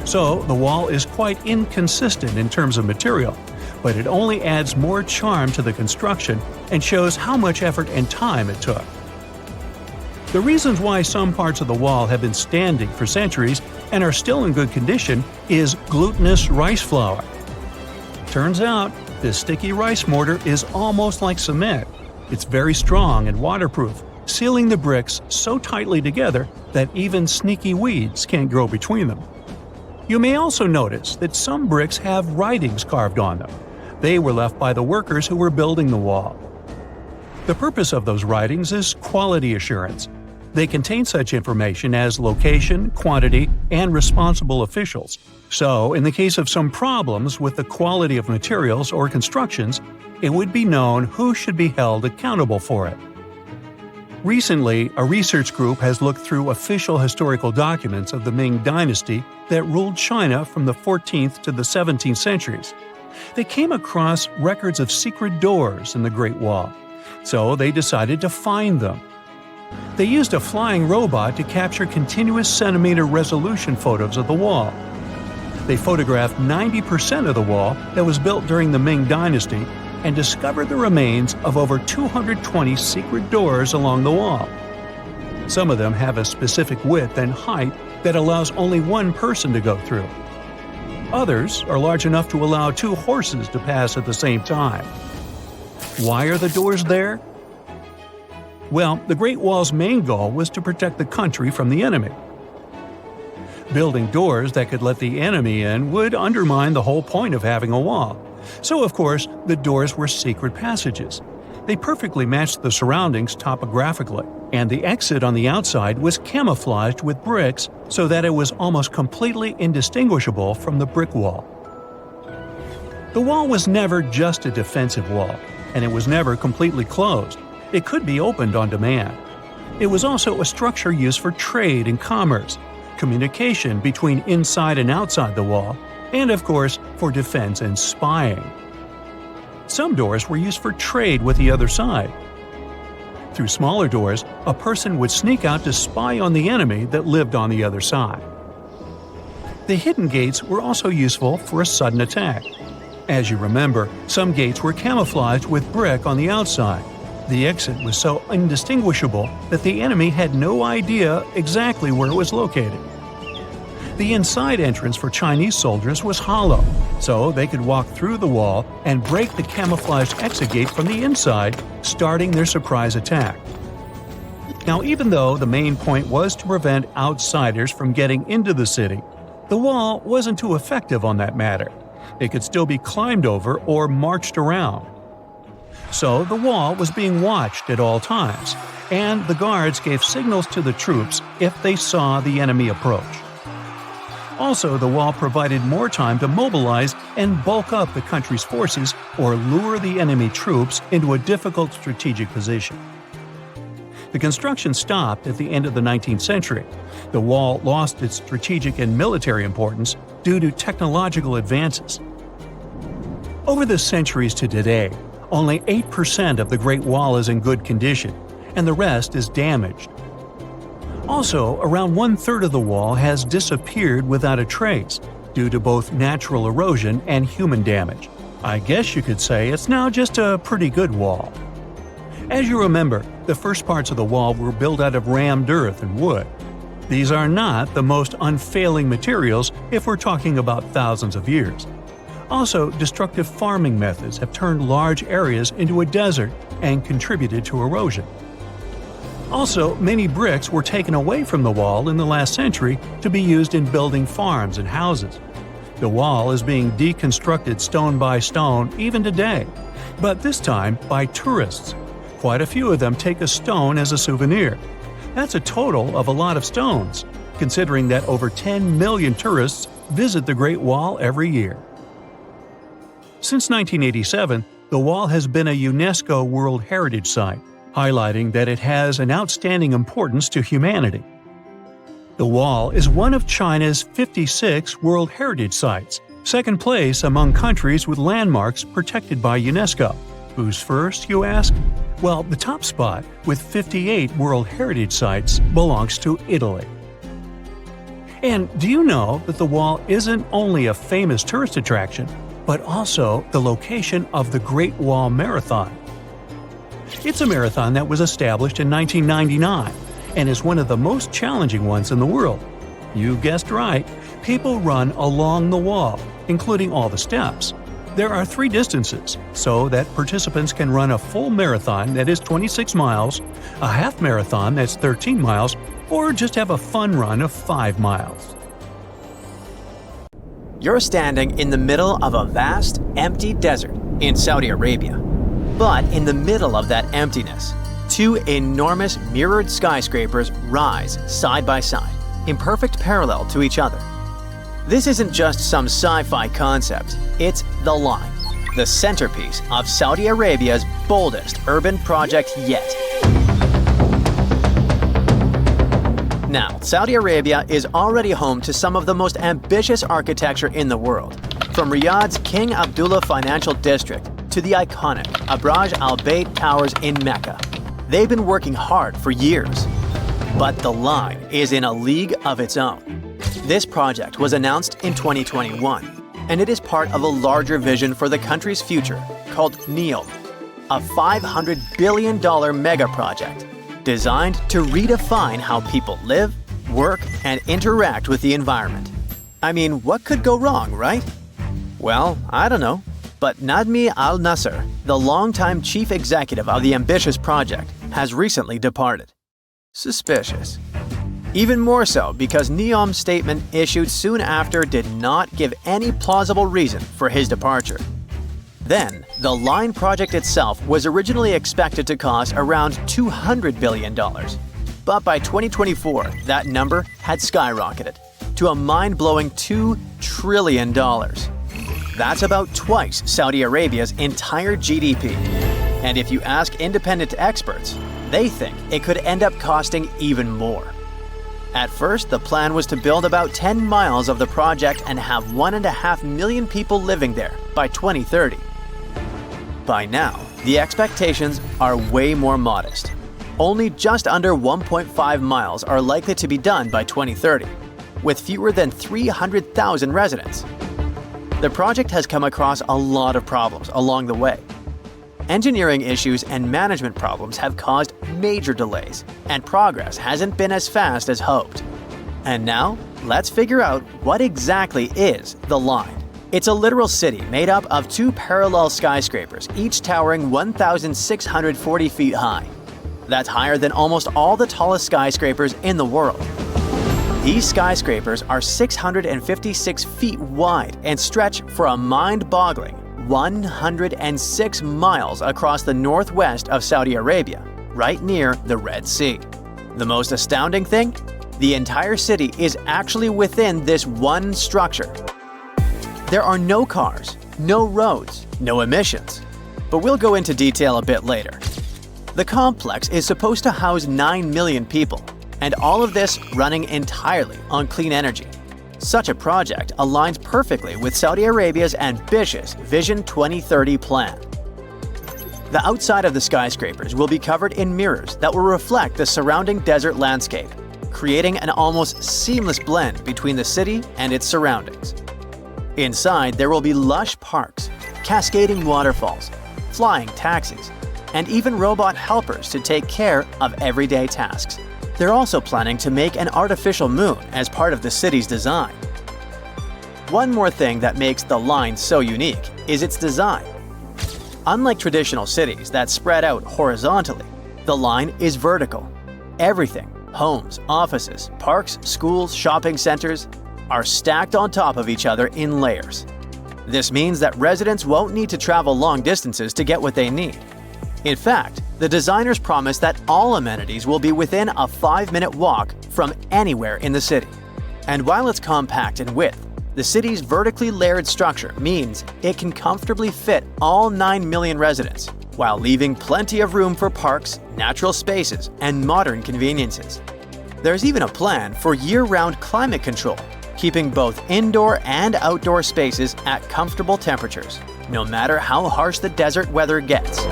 So, the wall is quite inconsistent in terms of material, but it only adds more charm to the construction and shows how much effort and time it took. The reasons why some parts of the wall have been standing for centuries and are still in good condition is glutinous rice flour. Turns out, this sticky rice mortar is almost like cement. It's very strong and waterproof, sealing the bricks so tightly together that even sneaky weeds can't grow between them. You may also notice that some bricks have writings carved on them. They were left by the workers who were building the wall. The purpose of those writings is quality assurance. They contain such information as location, quantity, and responsible officials. So, in the case of some problems with the quality of materials or constructions, it would be known who should be held accountable for it. Recently, a research group has looked through official historical documents of the Ming Dynasty that ruled China from the 14th to the 17th centuries. They came across records of secret doors in the Great Wall, so they decided to find them. They used a flying robot to capture continuous centimeter resolution photos of the wall. They photographed 90% of the wall that was built during the Ming Dynasty and discovered the remains of over 220 secret doors along the wall. Some of them have a specific width and height that allows only one person to go through. Others are large enough to allow two horses to pass at the same time. Why are the doors there? Well, the Great Wall's main goal was to protect the country from the enemy. Building doors that could let the enemy in would undermine the whole point of having a wall. So, of course, the doors were secret passages. They perfectly matched the surroundings topographically, and the exit on the outside was camouflaged with bricks so that it was almost completely indistinguishable from the brick wall. The wall was never just a defensive wall, and it was never completely closed. It could be opened on demand. It was also a structure used for trade and commerce, communication between inside and outside the wall, and of course, for defense and spying. Some doors were used for trade with the other side. Through smaller doors, a person would sneak out to spy on the enemy that lived on the other side. The hidden gates were also useful for a sudden attack. As you remember, some gates were camouflaged with brick on the outside. The exit was so indistinguishable that the enemy had no idea exactly where it was located. The inside entrance for Chinese soldiers was hollow, so they could walk through the wall and break the camouflaged exit gate from the inside, starting their surprise attack. Now, even though the main point was to prevent outsiders from getting into the city, the wall wasn't too effective on that matter. It could still be climbed over or marched around. So the wall was being watched at all times, and the guards gave signals to the troops if they saw the enemy approach. Also, the wall provided more time to mobilize and bulk up the country's forces or lure the enemy troops into a difficult strategic position. The construction stopped at the end of the 19th century. The wall lost its strategic and military importance due to technological advances. Over the centuries to today, only 8% of the Great Wall is in good condition, and the rest is damaged. Also, around 1/3 of the wall has disappeared without a trace, due to both natural erosion and human damage. I guess you could say it's now just a pretty good wall. As you remember, the first parts of the wall were built out of rammed earth and wood. These are not the most unfailing materials if we're talking about thousands of years. Also, destructive farming methods have turned large areas into a desert and contributed to erosion. Also, many bricks were taken away from the wall in the last century to be used in building farms and houses. The wall is being deconstructed stone by stone even today, but this time by tourists. Quite a few of them take a stone as a souvenir. That's a total of a lot of stones, considering that over 10 million tourists visit the Great Wall every year. Since 1987, the wall has been a UNESCO World Heritage Site, highlighting that it has an outstanding importance to humanity. The wall is one of China's 56 World Heritage Sites, second place among countries with landmarks protected by UNESCO. Who's first, you ask? Well, the top spot, with 58 World Heritage Sites, belongs to Italy. And do you know that the wall isn't only a famous tourist attraction, but also the location of the Great Wall Marathon? It's a marathon that was established in 1999 and is one of the most challenging ones in the world. You guessed right, people run along the wall, including all the steps. There are 3 distances, so that participants can run a full marathon that is 26 miles, a half marathon that's 13 miles, or just have a fun run of 5 miles. You're standing in the middle of a vast, empty desert in Saudi Arabia. But in the middle of that emptiness, 2 enormous mirrored skyscrapers rise side by side, in perfect parallel to each other. This isn't just some sci-fi concept, it's the line, the centerpiece of Saudi Arabia's boldest urban project yet. Now, Saudi Arabia is already home to some of the most ambitious architecture in the world, from Riyadh's King Abdullah Financial District to the iconic Abraj Al Bayt Towers in Mecca. They've been working hard for years. But the line is in a league of its own. This project was announced in 2021, and it is part of a larger vision for the country's future called NEOM, a $500 billion mega project designed to redefine how people live, work, and interact with the environment. I mean, what could go wrong, right? Well, I don't know. But Nadmi Al Nasser, the longtime chief executive of the ambitious project, has recently departed. Suspicious. Even more so because NEOM's statement issued soon after did not give any plausible reason for his departure. Then, the line project itself was originally expected to cost around $200 billion. But by 2024, that number had skyrocketed to a mind-blowing $2 trillion. That's about twice Saudi Arabia's entire GDP. And if you ask independent experts, they think it could end up costing even more. At first, the plan was to build about 10 miles of the project and have 1.5 million people living there by 2030. By now, the expectations are way more modest. Only just under 1.5 miles are likely to be done by 2030, with fewer than 300,000 residents. The project has come across a lot of problems along the way. Engineering issues and management problems have caused major delays, and progress hasn't been as fast as hoped. And now, let's figure out what exactly is the line. It's a literal city made up of 2 parallel skyscrapers, each towering 1,640 feet high. That's higher than almost all the tallest skyscrapers in the world. These skyscrapers are 656 feet wide and stretch for a mind-boggling 106 miles across the northwest of Saudi Arabia, right near the Red Sea. The most astounding thing? The entire city is actually within this one structure. There are no cars, no roads, no emissions. But we'll go into detail a bit later. The complex is supposed to house 9 million people, and all of this running entirely on clean energy. Such a project aligns perfectly with Saudi Arabia's ambitious Vision 2030 plan. The outside of the skyscrapers will be covered in mirrors that will reflect the surrounding desert landscape, creating an almost seamless blend between the city and its surroundings. Inside, there will be lush parks, cascading waterfalls, flying taxis, and even robot helpers to take care of everyday tasks. They're also planning to make an artificial moon as part of the city's design. One more thing that makes the line so unique is its design. Unlike traditional cities that spread out horizontally, the line is vertical. Everything, homes, offices, parks, schools, shopping centers, are stacked on top of each other in layers. This means that residents won't need to travel long distances to get what they need. In fact, the designers promise that all amenities will be within a 5-minute walk from anywhere in the city. And while it's compact in width, the city's vertically layered structure means it can comfortably fit all 9 million residents, while leaving plenty of room for parks, natural spaces, and modern conveniences. There's even a plan for year-round climate control, keeping both indoor and outdoor spaces at comfortable temperatures, no matter how harsh the desert weather gets.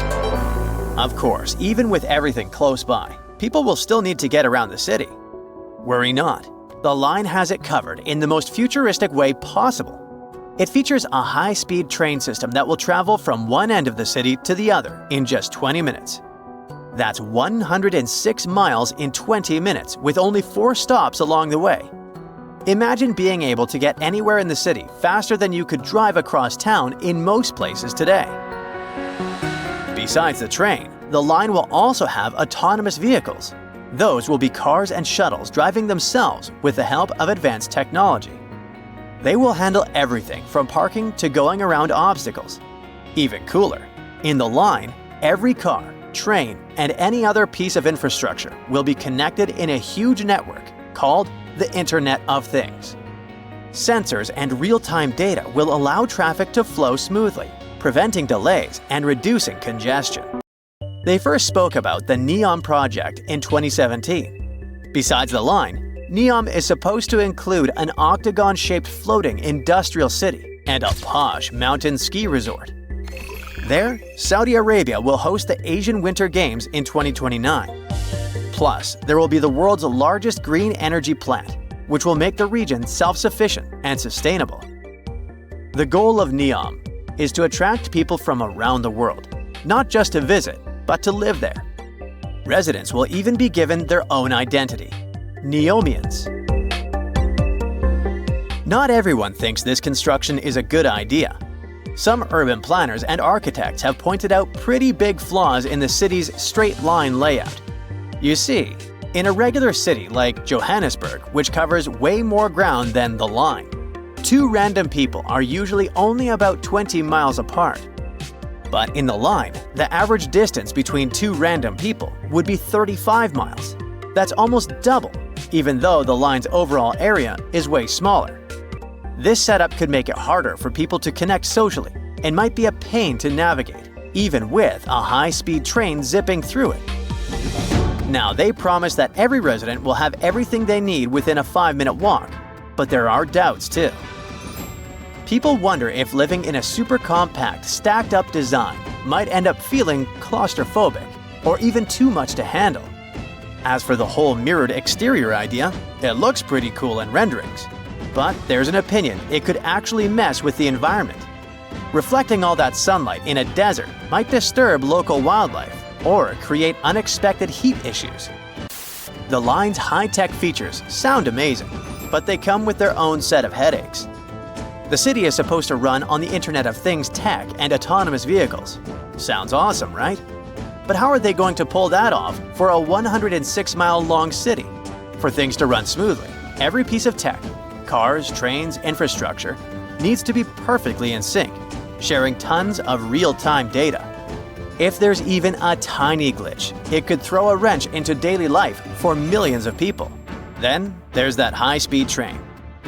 Of course, even with everything close by, people will still need to get around the city. Worry not. The line has it covered in the most futuristic way possible. It features a high-speed train system that will travel from one end of the city to the other in just 20 minutes. That's 106 miles in 20 minutes with only 4 stops along the way. Imagine being able to get anywhere in the city faster than you could drive across town in most places today. Besides the train, the line will also have autonomous vehicles. Those will be cars and shuttles driving themselves with the help of advanced technology. They will handle everything from parking to going around obstacles. Even cooler, in the line, every car, train, and any other piece of infrastructure will be connected in a huge network called the Internet of Things. Sensors and real-time data will allow traffic to flow smoothly, preventing delays and reducing congestion. They first spoke about the NEOM project in 2017. Besides the line, NEOM is supposed to include an octagon-shaped floating industrial city and a posh mountain ski resort. There, Saudi Arabia will host the Asian Winter Games in 2029. Plus, there will be the world's largest green energy plant, which will make the region self-sufficient and sustainable. The goal of NEOM is to attract people from around the world, not just to visit, but to live there. Residents will even be given their own identity, Neomians. Not everyone thinks this construction is a good idea. Some urban planners and architects have pointed out pretty big flaws in the city's straight-line layout. You see, in a regular city like Johannesburg, which covers way more ground than the line, 2 random people are usually only about 20 miles apart. But in the line, the average distance between 2 random people would be 35 miles. That's almost double, even though the line's overall area is way smaller. This setup could make it harder for people to connect socially and might be a pain to navigate, even with a high-speed train zipping through it. Now, they promise that every resident will have everything they need within a 5-minute walk, but there are doubts too. People wonder if living in a super compact, stacked-up design might end up feeling claustrophobic or even too much to handle. As for the whole mirrored exterior idea, it looks pretty cool in renderings. But there's an opinion it could actually mess with the environment. Reflecting all that sunlight in a desert might disturb local wildlife or create unexpected heat issues. The line's high-tech features sound amazing, but they come with their own set of headaches. The city is supposed to run on the Internet of Things tech and autonomous vehicles. Sounds awesome, right? But how are they going to pull that off for a 106-mile-long city? For things to run smoothly, every piece of tech, cars, trains, infrastructure, needs to be perfectly in sync, sharing tons of real-time data. If there's even a tiny glitch, it could throw a wrench into daily life for millions of people. Then there's that high-speed train.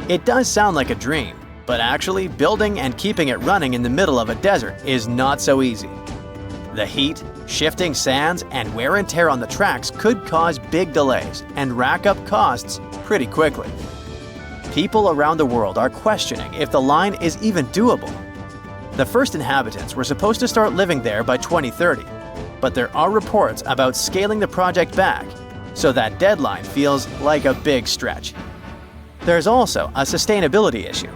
It does sound like a dream, but actually building and keeping it running in the middle of a desert is not so easy. The heat, shifting sands, and wear and tear on the tracks could cause big delays and rack up costs pretty quickly. People around the world are questioning if the line is even doable. The first inhabitants were supposed to start living there by 2030, but there are reports about scaling the project back, so that deadline feels like a big stretch. There's also a sustainability issue.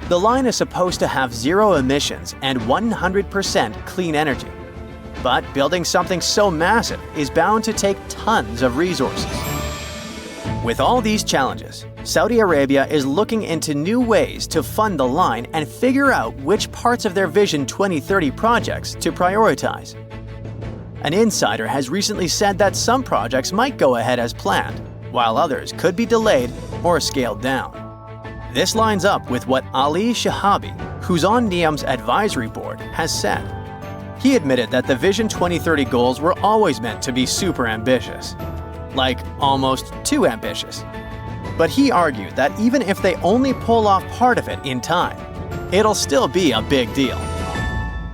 The line is supposed to have 0 emissions and 100% clean energy. But building something so massive is bound to take tons of resources. With all these challenges, Saudi Arabia is looking into new ways to fund the line and figure out which parts of their Vision 2030 projects to prioritize. An insider has recently said that some projects might go ahead as planned, while others could be delayed or scaled down. This lines up with what Ali Shahabi, who's on NEOM's advisory board, has said. He admitted that the Vision 2030 goals were always meant to be super ambitious, like almost too ambitious. But he argued that even if they only pull off part of it in time, it'll still be a big deal.